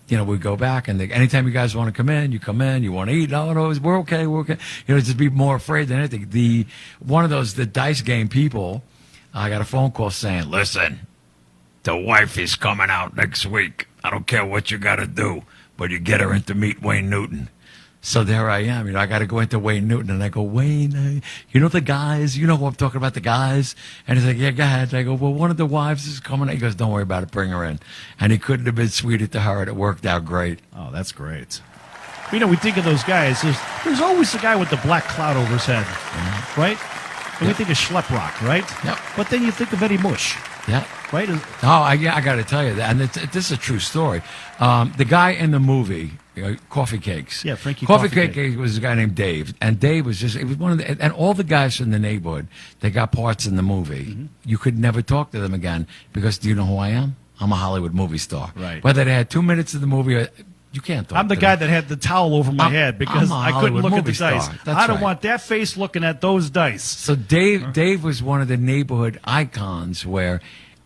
we go back and anytime you guys want to come in, you want to eat. No, we're okay. Just be more afraid than anything. The dice game people, I got a phone call saying, listen, the wife is coming out next week. I don't care what you got to do, but you get her in to meet Wayne Newton. So there I am. I got to go into Wayne Newton, and I go, Wayne, the guys? You know who I'm talking about, the guys? And he's like, yeah, go ahead. And I go, well, one of the wives is coming. He goes, don't worry about it. Bring her in. And he couldn't have been sweeter to her, and it worked out great. Oh, that's great. We think of those guys. There's always the guy with the black cloud over his head, right? And we think of Schleprock, right? Yep. But then you think of Eddie Mush. Yeah. Right? I got to tell you that, and this is a true story. The guy in the movie coffee cakes. Yeah, Frankie Coffee Coffee Cake was a guy named Dave, and Dave was just, it was one of the, and all the guys from the neighborhood, they got parts in the movie. You could never talk to them again because, do you know who I am? I'm a Hollywood movie star. Right. Whether they had 2 minutes of the movie, or, you can't talk I'm the to guy them. that had the towel over my head because I'm a I couldn't Hollywood look at the movie star. dice. That's I don't right. want that face looking at those dice. So Dave was one of the neighborhood icons where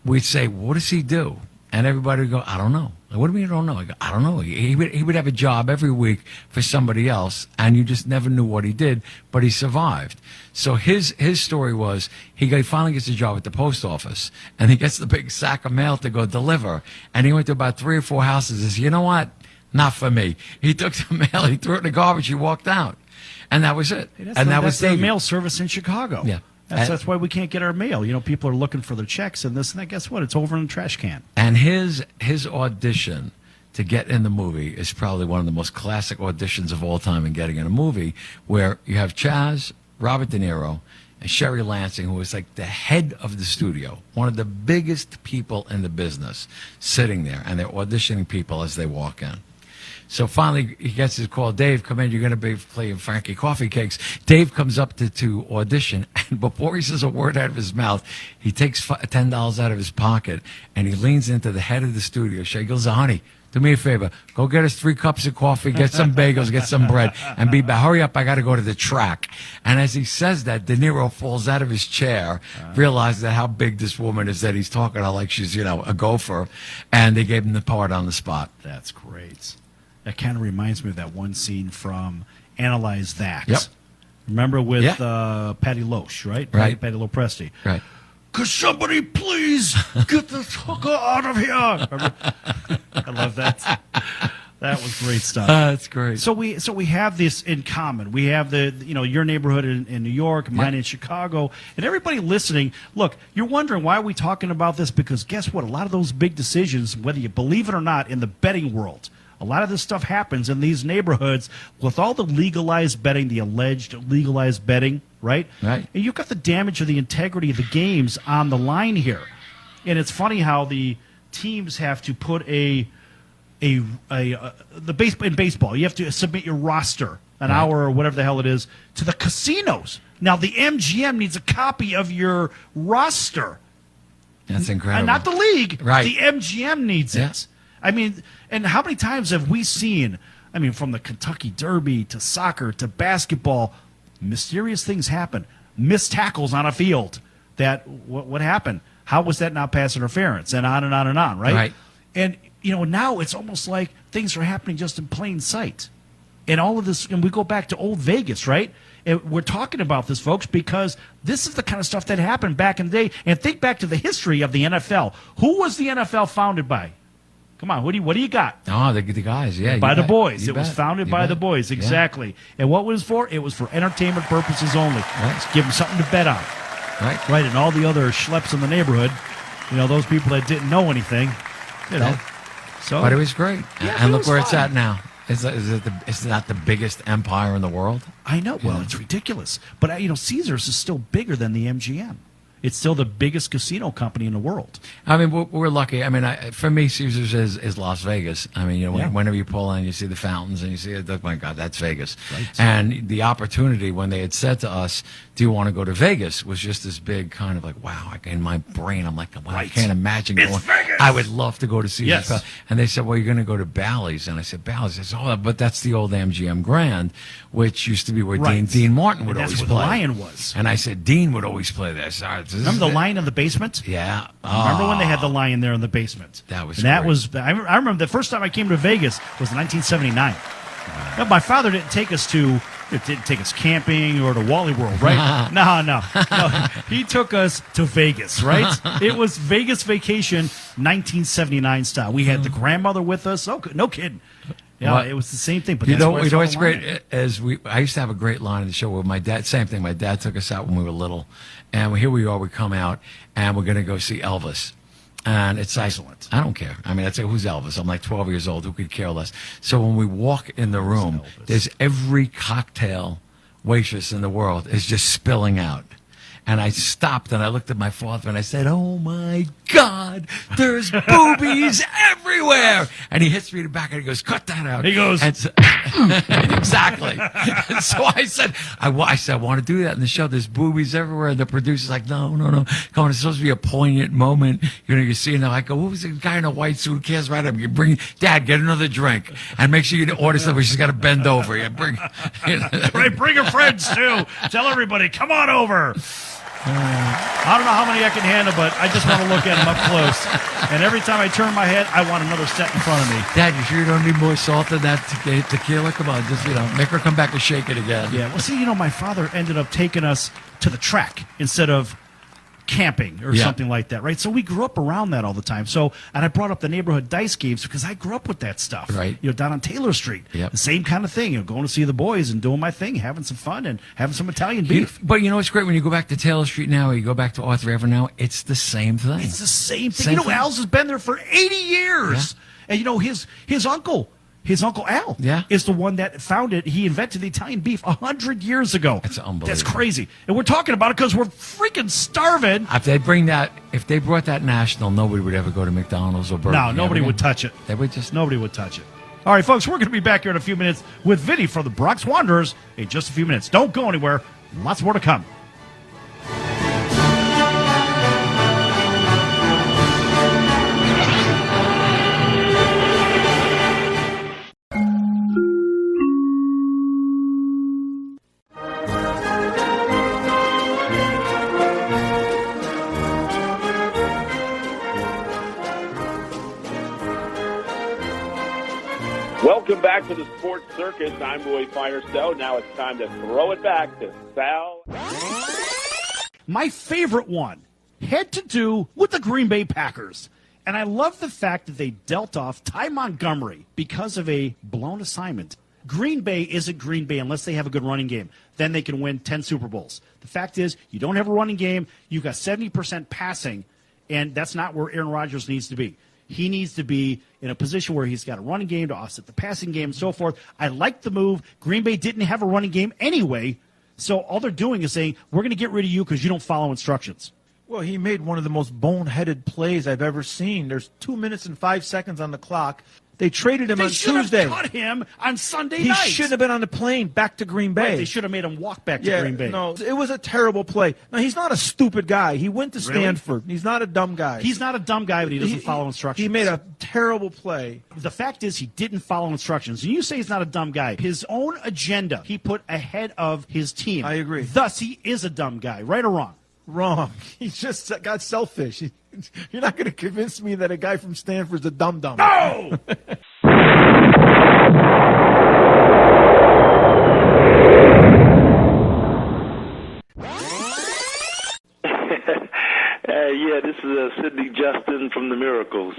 we'd say, what does he do? And everybody would go, I don't know. Like, what do you mean you don't know? I go, I don't know. He would have a job every week for somebody else, and you just never knew what he did, but he survived. So his story was he finally gets a job at the post office, and he gets the big sack of mail to go deliver. And he went to about 3 or 4 houses and said, you know what? Not for me. He took the mail, he threw it in the garbage, he walked out. And that was it. That was the David. mail service in Chicago. Yeah. That's why we can't get our mail. You know, people are looking for their checks and this and that. Guess what? It's over in the trash can. And his audition to get in the movie is probably one of the most classic auditions of all time in getting in a movie, where you have Chaz, Robert De Niro, and Sherry Lansing, who was like the head of the studio, one of the biggest people in the business, sitting there, and they're auditioning people as they walk in. So finally, he gets his call. Dave, come in. You're going to be playing Frankie Coffee Cakes. Dave comes up to audition, and before he says a word out of his mouth, he takes $10 out of his pocket, and he leans into the head of the studio. She goes, honey, do me a favor. Go get us 3 cups of coffee, get some bagels, get some bread, and be back. Hurry up, I got to go to the track. And as he says that, De Niro falls out of his chair, realizes that how big this woman is, that he's talking to her like she's, a gopher, and they gave him the part on the spot. That's great. That kind of reminds me of that one scene from Analyze That. Yep. Remember with Patty Loesch, right? Right. Patty Lopresti. Right. Could somebody please get this hooker out of here? Remember? I love that. That was great stuff. That's great. So we have this in common. We have your neighborhood in New York, mine in Chicago, and everybody listening. Look, you're wondering why are we talking about this? Because guess what? A lot of those big decisions, whether you believe it or not, in the betting world, a lot of this stuff happens in these neighborhoods with all the legalized betting, the alleged legalized betting, right? Right. And you've got the damage of the integrity of the games on the line here. And it's funny how the teams have to put in baseball, you have to submit your roster an hour or whatever the hell it is to the casinos. Now the MGM needs a copy of your roster. That's incredible. And not the league. Right. The MGM needs it. I mean, and how many times have we seen, from the Kentucky Derby to soccer to basketball, mysterious things happen. Missed tackles on a field. What happened? How was that not pass interference? And on and on and on, right? Right. And, now it's almost like things are happening just in plain sight. And all of this, and we go back to old Vegas, right? And we're talking about this, folks, because this is the kind of stuff that happened back in the day. And think back to the history of the NFL. Who was the NFL founded by? Come on, what do you got? Oh, the guys, yeah. By the boys. You It was bet. founded You by bet. the boys, exactly. Yeah. And what was it for? It was for entertainment purposes only. Let's give them something to bet on. Right. Right, and all the other schleps in the neighborhood, those people that didn't know anything, So, but it was great. Yeah, and it look was where it's fun. at now. It's not the biggest empire in the world. I know. Well, it's ridiculous. But, Caesars is still bigger than the MGM. It's still the biggest casino company in the world. I mean, we're lucky. I mean, for me, Caesars is Las Vegas. I mean, whenever you pull in, you see the fountains and you see it. Oh my God, that's Vegas. Right. And the opportunity when they had said to us, "Do you want to go to Vegas?" was just this big kind of like, wow. In my brain, I'm like, wow, I can't imagine going. Vegas! I would love to go to Caesars. Yes. And they said, well, you're going to go to Bally's. And I said, Bally's. I said, oh, but that's the old MGM Grand, which used to be where Dean Martin would And always that's play. where the Lion was. And I said, Dean would always play this. Remember the Lion in the basement? Yeah. Remember when they had the Lion there in the basement? That was and that great. was. I remember the first time I came to Vegas was in 1979. Now, my father didn't take us camping or to Wally World, right? No. He took us to Vegas, right? It was Vegas vacation, 1979 style. We had the grandmother with us. Oh, no kidding. Yeah, Well, it was the same thing. But you that's know, where I you saw know the what's great Lion. I used to have a great line in the show with my dad. Same thing. My dad took us out when we were little, and here we are. We come out, and we're going to go see Elvis. And it's excellent. I don't care. I mean, I'd say, who's Elvis? I'm like 12 years old. Who could care less? So when we walk in the room, there's every cocktail waitress in the world is just spilling out. And I stopped and I looked at my father and I said, "Oh my God, there's boobies everywhere!" And he hits me in the back and he goes, "Cut that out." He goes, exactly. And so I said, I want to do that in the show. There's boobies everywhere. And the producer's like, no. Come on, it's supposed to be a poignant moment. You see, and I go, "Who was the guy in a white suit? Who cares right up? You bring, Dad, get another drink. And make sure you order something. She's got to bend over. You bring, right, bring her friends too. Tell everybody, come on over. I don't know how many I can handle, but I just want to look at them up close. And every time I turn my head, I want another set in front of me. Dad, you sure you don't need more salt than that tequila? Come on, just, make her come back and shake it again. Yeah, well, see, my father ended up taking us to the track instead of camping or something like that, right? So we grew up around that all the time. So, and I brought up the neighborhood dice games because I grew up with that stuff, right? Down on Taylor Street, the same kind of thing. Going to see the boys and doing my thing, having some fun and having some Italian beef. But it's great when you go back to Taylor Street now, or you go back to Arthur Avenue now. It's the same thing. It's the same thing. Al's has been there for 80 years, and his uncle. His Uncle Al is the one that found it. He invented the Italian beef 100 years ago. That's unbelievable. That's crazy. And we're talking about it because we're freaking starving. If they brought that national, nobody would ever go to McDonald's or Burger King. No, nobody would touch it. Nobody would touch it. All right, folks, we're going to be back here in a few minutes with Vinny from the Bronx Wanderers in just a few minutes. Don't go anywhere. Lots more to come. Welcome back to the Sports Circus. I'm Roy Firestone. Now it's time to throw it back to Sal. My favorite one had to do with the Green Bay Packers. And I love the fact that they dealt off Ty Montgomery because of a blown assignment. Green Bay isn't Green Bay unless they have a good running game. Then they can win 10 Super Bowls. The fact is, you don't have a running game. You've got 70% passing, and that's not where Aaron Rodgers needs to be. He needs to be in a position where he's got a running game to offset the passing game and so forth. I like the move. Green Bay didn't have a running game anyway, so all they're doing is saying, we're going to get rid of you because you don't follow instructions. Well, he made one of the most boneheaded plays I've ever seen. There's 2 minutes and 5 seconds on the clock. They traded him on Tuesday. They should have cut him on Sunday night. He shouldn't have been on the plane back to Green Bay. Right, they should have made him walk back to Green Bay. No, it was a terrible play. Now, he's not a stupid guy. He went to Stanford. He's not a dumb guy. He's not a dumb guy, but he doesn't follow instructions. He made a terrible play. The fact is he didn't follow instructions. And you say he's not a dumb guy. His own agenda he put ahead of his team. I agree. Thus, he is a dumb guy. Right or wrong? Wrong. He just got selfish. You're not going to convince me that a guy from Stanford's a dum-dum. No! Yeah, this is Sidney Justin from The Miracles.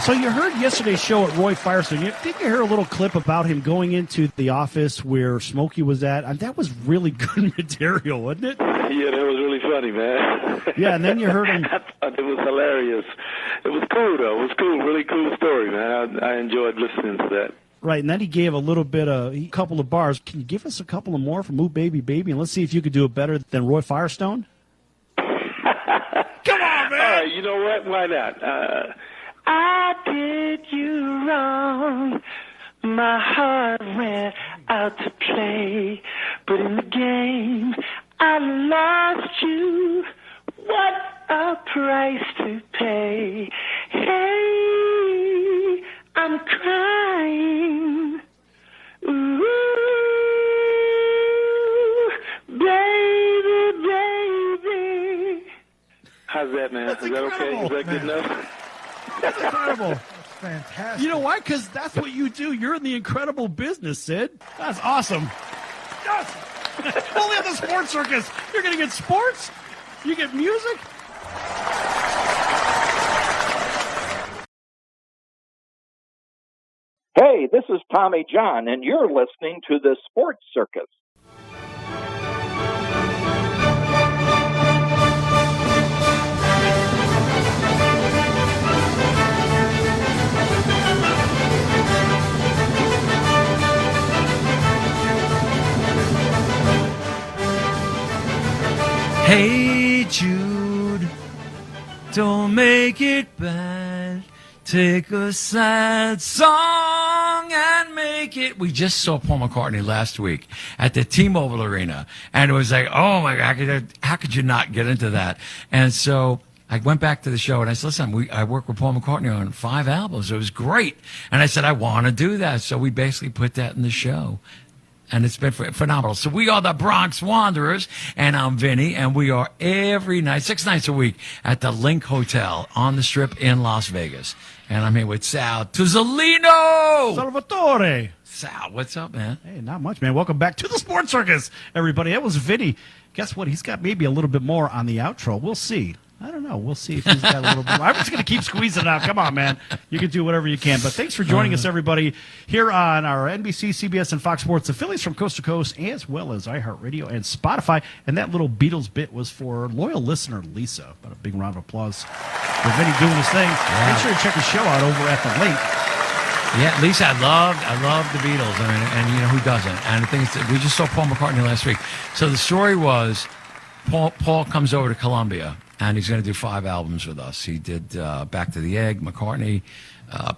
So you heard yesterday's show at Roy Firestone. Didn't you hear a little clip about him going into the office where Smokey was at? That was really good material, wasn't it? Yeah, that was really funny, man. Yeah, and then you heard him. I thought it was hilarious. It was cool, though. It was cool. Really cool story, man. I enjoyed listening to that. Right, and then he gave a couple of bars. Can you give us a couple of more from Ooh Baby Baby? And let's see if you could do it better than Roy Firestone. Come on, man! All right, you know what? Why not? I did you wrong. My heart went out to play, but in the game I lost you. What a price to pay. Hey, I'm crying. Ooh, baby, baby. How's that, man? That's Is that okay? Is that good enough? That's incredible. That's fantastic. You know why? Because that's what you do. You're in the incredible business, Sid. That's awesome. Yes! Only on the Sports Circus. You're going to get sports? You get music? Hey, this is Tommy John, and you're listening to the Sports Circus. Hey Jude, don't make it bad. Take a sad song and make it. We just saw Paul McCartney last week at the T-Mobile Arena, and it was like, oh my God, how could you not get into that? And so I went back to the show and I said, listen, I worked with Paul McCartney on 5 albums. It was great. And I said, I want to do that. So we basically put that in the show. And it's been phenomenal. So we are the Bronx Wanderers, and I'm Vinny, and we are every night, 6 nights a week, at the Link Hotel on the Strip in Las Vegas. And I'm here with Sal Tuzzolino. Salvatore. Sal, what's up, man? Hey, not much, man. Welcome back to the Sports Circus, everybody. That was Vinny. Guess what? He's got maybe a little bit more on the outro. We'll see. I don't know. We'll see if he's got a little bit more. I'm just going to keep squeezing it out. Come on, man. You can do whatever you can. But thanks for joining us, everybody, here on our NBC, CBS, and Fox Sports affiliates from coast to coast, as well as iHeartRadio and Spotify. And that little Beatles bit was for loyal listener Lisa. But a big round of applause for Vinny doing his thing. Yeah. Make sure to check his show out over at the Link. Yeah, Lisa, I love the Beatles. I mean, and you know who doesn't? And the thing is that we just saw Paul McCartney last week. So the story was Paul comes over to Columbia, and he's going to do 5 albums with us. He did Back to the Egg, McCartney,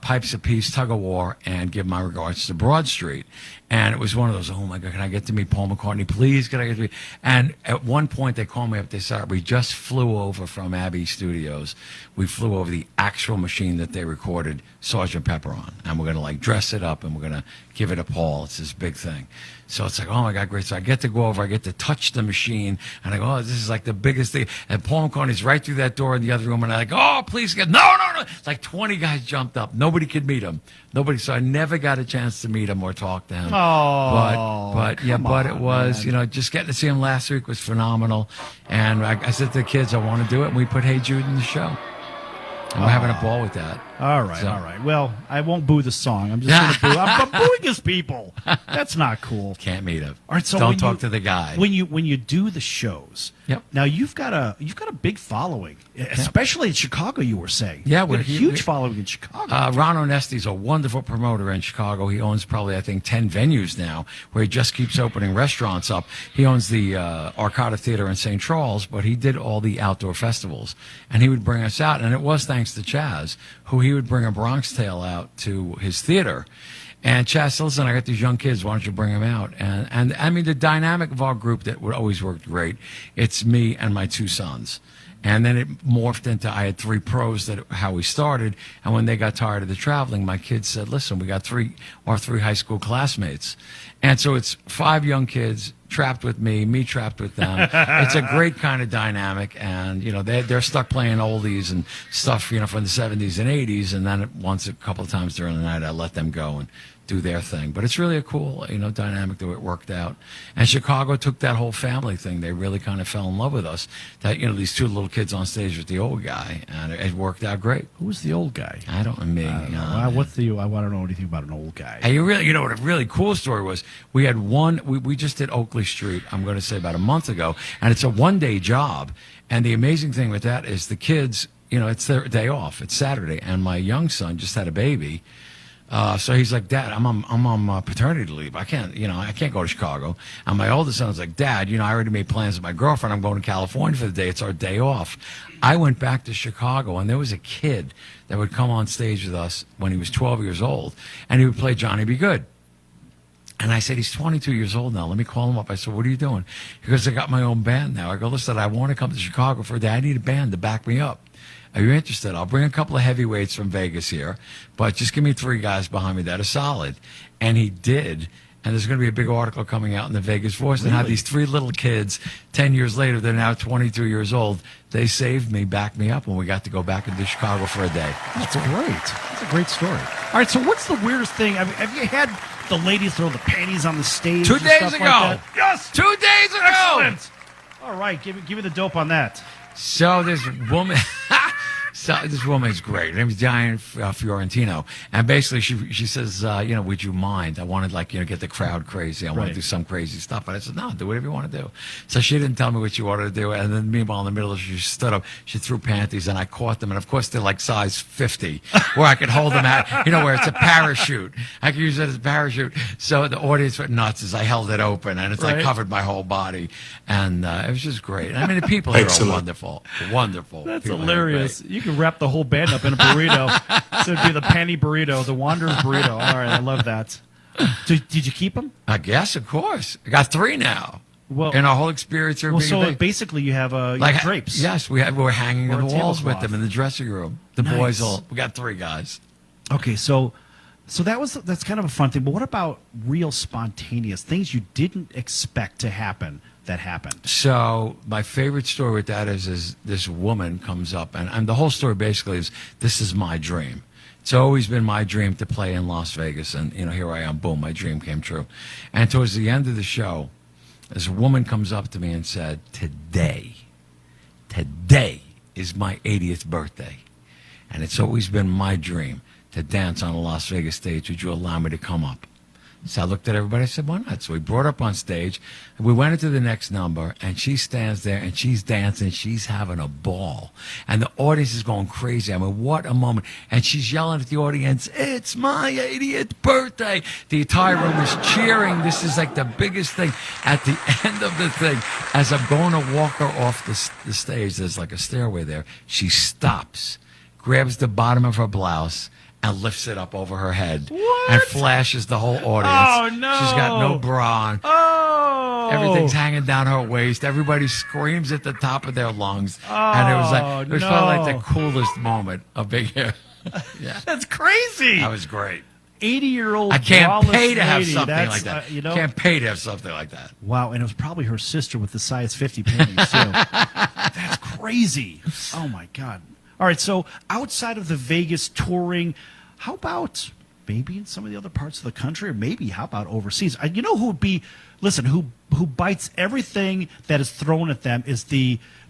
Pipes of Peace, Tug of War, and Give My Regards to Broad Street. And it was one of those, oh my God, can I get to meet Paul McCartney? Please, can I get to meet? And at one point they called me up. They said, we just flew over from Abbey Studios. We flew over the actual machine that they recorded Sgt. Pepper on. And we're going to like dress it up and we're going to give it to Paul. It's this big thing. So it's like, oh my God, great. So I get to go over, I get to touch the machine, and I go, oh, this is like the biggest thing. And Paul McCartney's right through that door in the other room, and I'm like, oh, please get, no. It's like 20 guys jumped up. Nobody could meet him. Nobody. So I never got a chance to meet him or talk to him. Oh, but it was, man. Just getting to see him last week was phenomenal. And I said to the kids, I want to do it. And we put Hey Jude in the show. And we're having a ball with that. All right. Well, I won't boo the song. I'm just going to boo. I'm booing his people. That's not cool. Can't meet him. All right, so don't talk to the guy. When you do the shows. Yep. Now you've got a big following, especially in Chicago. You were saying. Yeah, we're a huge following in Chicago. Ron Onesti's a wonderful promoter in Chicago. He owns probably, I think, 10 venues now, where he just keeps opening restaurants up. He owns the Arcada Theater in St. Charles, but he did all the outdoor festivals, and he would bring us out. And it was thanks to Chaz, who he would bring a Bronx Tale out to his theater. And Chaz said, listen, I got these young kids. Why don't you bring them out? And I mean, the dynamic of our group that would always work great, it's me and my 2 sons. And then it morphed into, I had 3 pros, how we started. And when they got tired of the traveling, my kids said, listen, we got our 3 high school classmates. And so it's 5 young kids trapped with me trapped with them. It's a great kind of dynamic. And, they're stuck playing oldies and stuff, from the 70s and 80s. And then a couple of times during the night, I let them go and do their thing. But it's really a cool, dynamic that it worked out. And Chicago took that whole family thing. They really kind of fell in love with us. That, these 2 little kids on stage with the old guy, and it worked out great. Who was the old guy? I don't know. I want to know anything about an old guy. Hey, what a really cool story was? We had we just did Oakley Street, I'm going to say about a month ago, and it's a 1-day job. And the amazing thing with that is the kids, it's their day off. It's Saturday, and my young son just had a baby. So he's like, Dad, I'm on paternity leave. I can't go to Chicago. And my oldest son was like, Dad, I already made plans with my girlfriend. I'm going to California for the day. It's our day off. I went back to Chicago, and there was a kid that would come on stage with us when he was 12 years old, and he would play Johnny Be Good. And I said, he's 22 years old now. Let me call him up. I said, what are you doing? He goes, I got my own band now. I go, listen, I want to come to Chicago for a day. I need a band to back me up. Are you interested? I'll bring a couple of heavyweights from Vegas here, but just give me 3 guys behind me that are solid. And he did. And there's going to be a big article coming out in the Vegas Voice and how these 3 little kids, 10 years later, they're now 22 years old. They saved me, backed me up, and we got to go back into Chicago for a day. That's great. That's a great story. All right, so what's the weirdest thing? Have you had the ladies throw the panties on the stage? 2 days ago. Like yes! 2 days ago. Excellent. All right, give me the dope on that. So this woman... So this woman's great. Her name is Diane Fiorentino, and basically she says, would you mind? I wanted get the crowd crazy. I want to do some crazy stuff, and I said, no, do whatever you want to do. So she didn't tell me what she wanted to do, and then meanwhile in the middle, she stood up, she threw panties, and I caught them, and of course they're like size 50, where I could hold them at, where it's a parachute. I could use it as a parachute. So the audience went nuts as I held it open, and it's like covered my whole body, and it was just great. I mean, the people here are wonderful, wonderful. That's people hilarious. You can wrap the whole band up in a burrito. So it'd be the Penny burrito, the Wanderer's burrito. All right, I love that. Did you keep them? I guess, of course. I got 3 now. Well, in our whole experience here. Well, so basically you have drapes. Yes, we're hanging on the walls with them in the dressing room. The Nice. boys we got 3 guys. Okay, so that's kind of a fun thing. But what about real spontaneous things you didn't expect to happen that happened? So my favorite story with that is this woman comes up, and the whole story basically is, this is my dream. It's always been my dream to play in Las Vegas, and here I am, boom, my dream came true. And towards the end of the show, this woman comes up to me and said, today is my 80th birthday, and it's always been my dream to dance on a Las Vegas stage. Would you allow me to come up? So I looked at everybody. I said, why not? So we brought her up on stage. And we went into the next number, and she stands there, and she's dancing. She's having a ball. And the audience is going crazy. I mean, what a moment. And she's yelling at the audience, it's my 80th birthday. The entire room is cheering. This is like the biggest thing. At the end of the thing, as I'm going to walk her off the stage, there's like a stairway there. She stops, grabs the bottom of her blouse, and lifts it up over her head and flashes the whole audience. Oh, no. She's got no bra on. Oh. Everything's hanging down her waist. Everybody screams at the top of their lungs. And it was probably like the coolest moment of being here. Yeah. That's crazy. That was great. 80-year-old I can't braless pay to have lady. something That's, like that. Can't pay to have something like that. Wow, and it was probably her sister with the size 50 panties, too. That's crazy. Oh, my God. All right, so outside of the Vegas touring, how about maybe in some of the other parts of the country, or maybe how about overseas? You know who would be, listen, who bites everything that is thrown at them is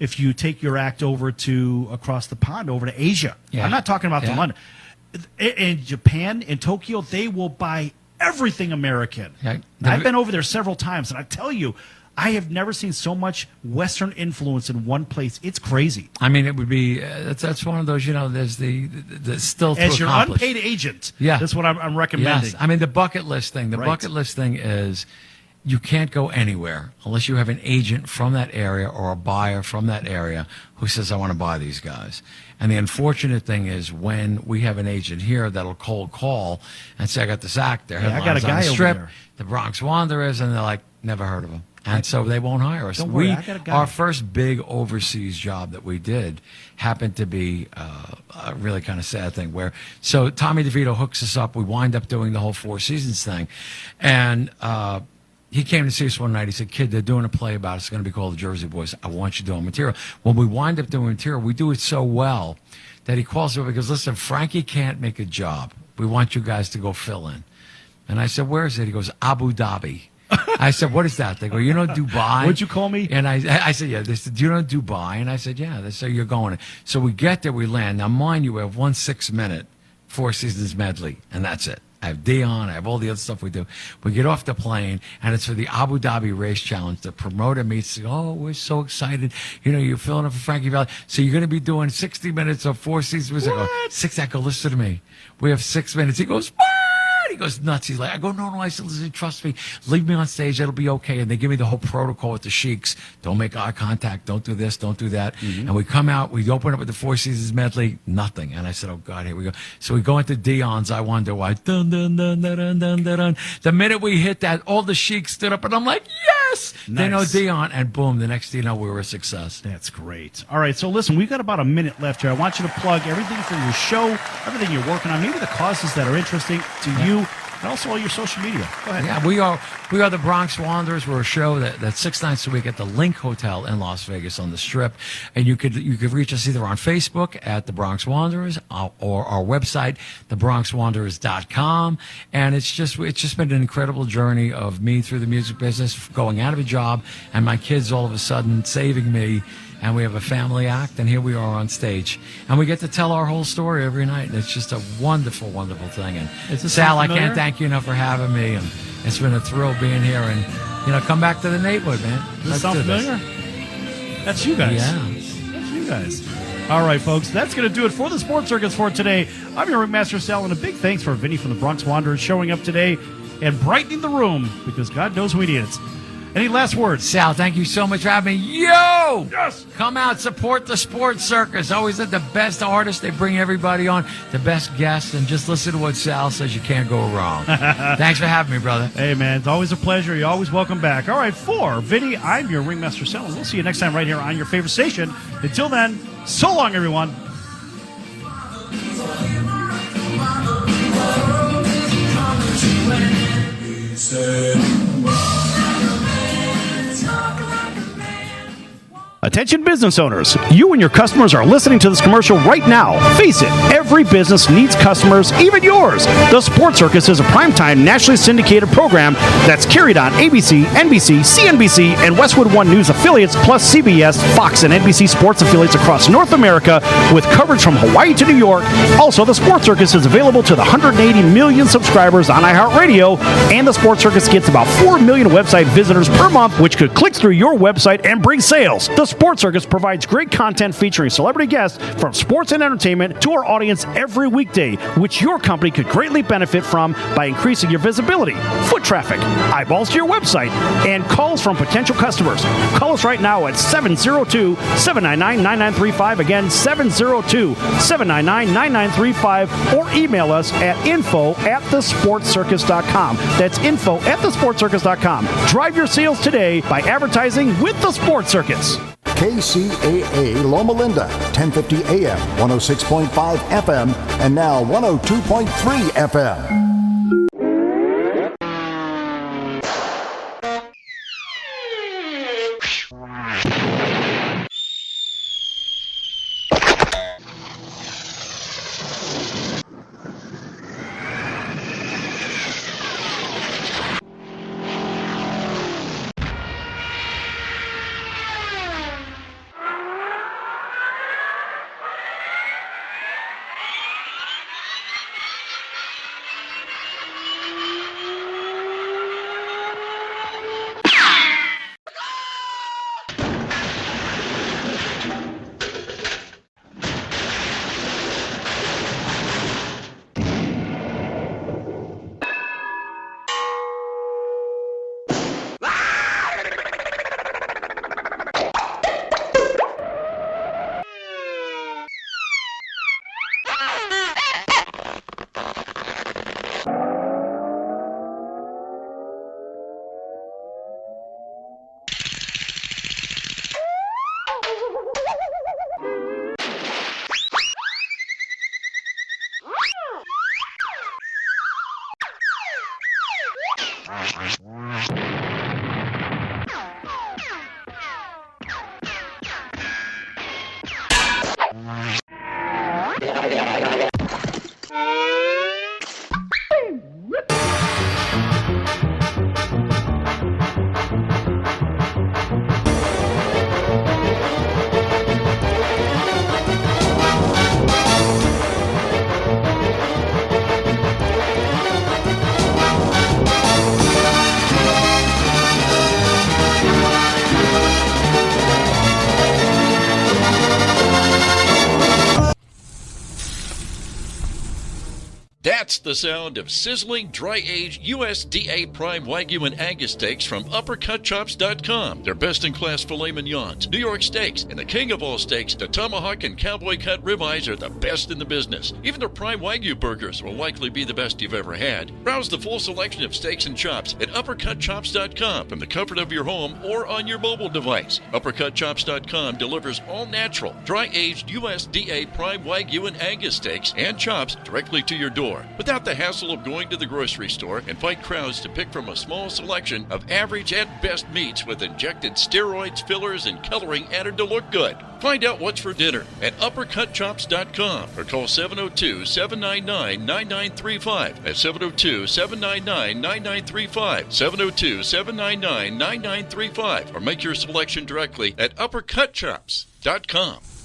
if you take your act over to across the pond, over to Asia. Yeah. I'm not talking about the London. In Japan, in Tokyo, they will buy everything American. Yeah. I've been over there several times, and I tell you, I have never seen so much Western influence in one place. It's crazy. I mean, it would be that's one of those. There's the still to as your accomplish. unpaid agent. Yeah, that's what I'm recommending. Yes, I mean the bucket list thing. The bucket list thing is you can't go anywhere unless you have an agent from that area or a buyer from that area who says, I want to buy these guys. And the unfortunate thing is when we have an agent here that'll cold call and say, I got this actor. I got a guy on the strip, over there. the Bronx Wanderers, and they're like, never heard of him. And so they won't hire us. Don't worry, I got a guy. Our first big overseas job that we did happened to be a really kind of sad thing so Tommy DeVito hooks us up. We wind up doing the whole Four Seasons thing. And he came to see us one night. He said, kid, they're doing a play about us. It's going to be called The Jersey Boys. I want you doing material. When we wind up doing material, we do it so well that he calls over and goes, listen, Frankie can't make a job. We want you guys to go fill in. And I said, where is it? He goes, Abu Dhabi. I said, what is that? They go, Dubai? What'd you call me? And I said, yeah. They said, do you know Dubai? And I said, yeah. They said, you're going. So we get there, we land. Now, mind you, we have 1 6-minute Four Seasons medley, and that's it. I have Dion. I have all the other stuff we do. We get off the plane, and it's for the Abu Dhabi Race Challenge. The promoter meets, we're so excited. You're filling up for Frankie Valli. So you're going to be doing 60 minutes of Four Seasons. I go, listen to me. We have 6 minutes. He goes, what? He goes nuts. He's like, I go, no. I said, listen, trust me. Leave me on stage. It'll be okay. And they give me the whole protocol with the sheiks. Don't make eye contact. Don't do this. Don't do that. Mm-hmm. And we come out. We open up with the Four Seasons medley. Nothing. And I said, oh, God, here we go. So we go into Dion's I Wonder Why. Dun, dun, dun, dun, dun, dun, dun, dun. The minute we hit that, all the sheiks stood up. And I'm like, yes. Nice. They know Dion. And boom, the next thing you know, we were a success. That's great. All right. So listen, we've got about a minute left here. I want you to plug everything for your show, everything you're working on, maybe the causes that are interesting to you. And also all your social media. Go ahead. Yeah, we are the Bronx Wanderers. We're a show that's 6 nights a week at the Link Hotel in Las Vegas on the Strip. And you could reach us either on Facebook at the Bronx Wanderers or our website, thebronxwanderers.com. And it's just been an incredible journey of me through the music business, going out of a job, and my kids all of a sudden saving me and we have a family act, and here we are on stage. And we get to tell our whole story every night, and it's just a wonderful, wonderful thing. And Sal, I can't thank you enough for having me, and it's been a thrill being here. And, come back to the neighborhood, man. Does it sound familiar? That's you guys. Yeah. That's you guys. All right, folks, that's going to do it for the Sports Circus for today. I'm your Ringmaster Sal, and a big thanks for Vinny from the Bronx Wanderers showing up today and brightening the room, because God knows we need it. Any last words? Sal, thank you so much for having me. Yo! Yes! Come out, support the Sports Circus. Always had the best artists. They bring everybody on, the best guests, and just listen to what Sal says. You can't go wrong. Thanks for having me, brother. Hey, man, it's always a pleasure. You're always welcome back. All right, for Vinny, I'm your Ringmaster Sal, and we'll see you next time right here on your favorite station. Until then, so long, everyone. Attention business owners, you and your customers are listening to this commercial right now. Face it, every business needs customers, even yours. The Sports Circus is a primetime nationally syndicated program that's carried on ABC, NBC, CNBC, and Westwood One News affiliates, plus CBS, Fox, and NBC sports affiliates across North America, with coverage from Hawaii to New York. Also, the Sports Circus is available to the 180 million subscribers on iHeartRadio, and the Sports Circus gets about 4 million website visitors per month, which could click through your website and bring sales. The Sports Circus provides great content featuring celebrity guests from sports and entertainment to our audience every weekday, which your company could greatly benefit from by increasing your visibility, foot traffic, eyeballs to your website, and calls from potential customers. Call us right now at 702-799-9935. Again, 702-799-9935, or email us at info@thesportscircus.com. That's info@thesportscircus.com. Drive your sales today by advertising with the Sports Circus. KCAA Loma Linda, 1050 AM, 106.5 FM, and now 102.3 FM. That's the sound of sizzling, dry-aged USDA Prime Wagyu and Angus steaks from UpperCutChops.com. Their best-in-class filet mignons, New York steaks, and the king of all steaks, the tomahawk and cowboy cut ribeyes are the best in the business. Even their Prime Wagyu burgers will likely be the best you've ever had. Browse the full selection of steaks and chops at UpperCutChops.com from the comfort of your home or on your mobile device. UpperCutChops.com delivers all-natural, dry-aged USDA Prime Wagyu and Angus steaks and chops directly to your door. With without the hassle of going to the grocery store and fight crowds to pick from a small selection of average at best meats with injected steroids, fillers, and coloring added to look good. Find out what's for dinner at uppercutchops.com or call 702-799-9935. That's 702-799-9935. 702-799-9935. Or make your selection directly at uppercutchops.com.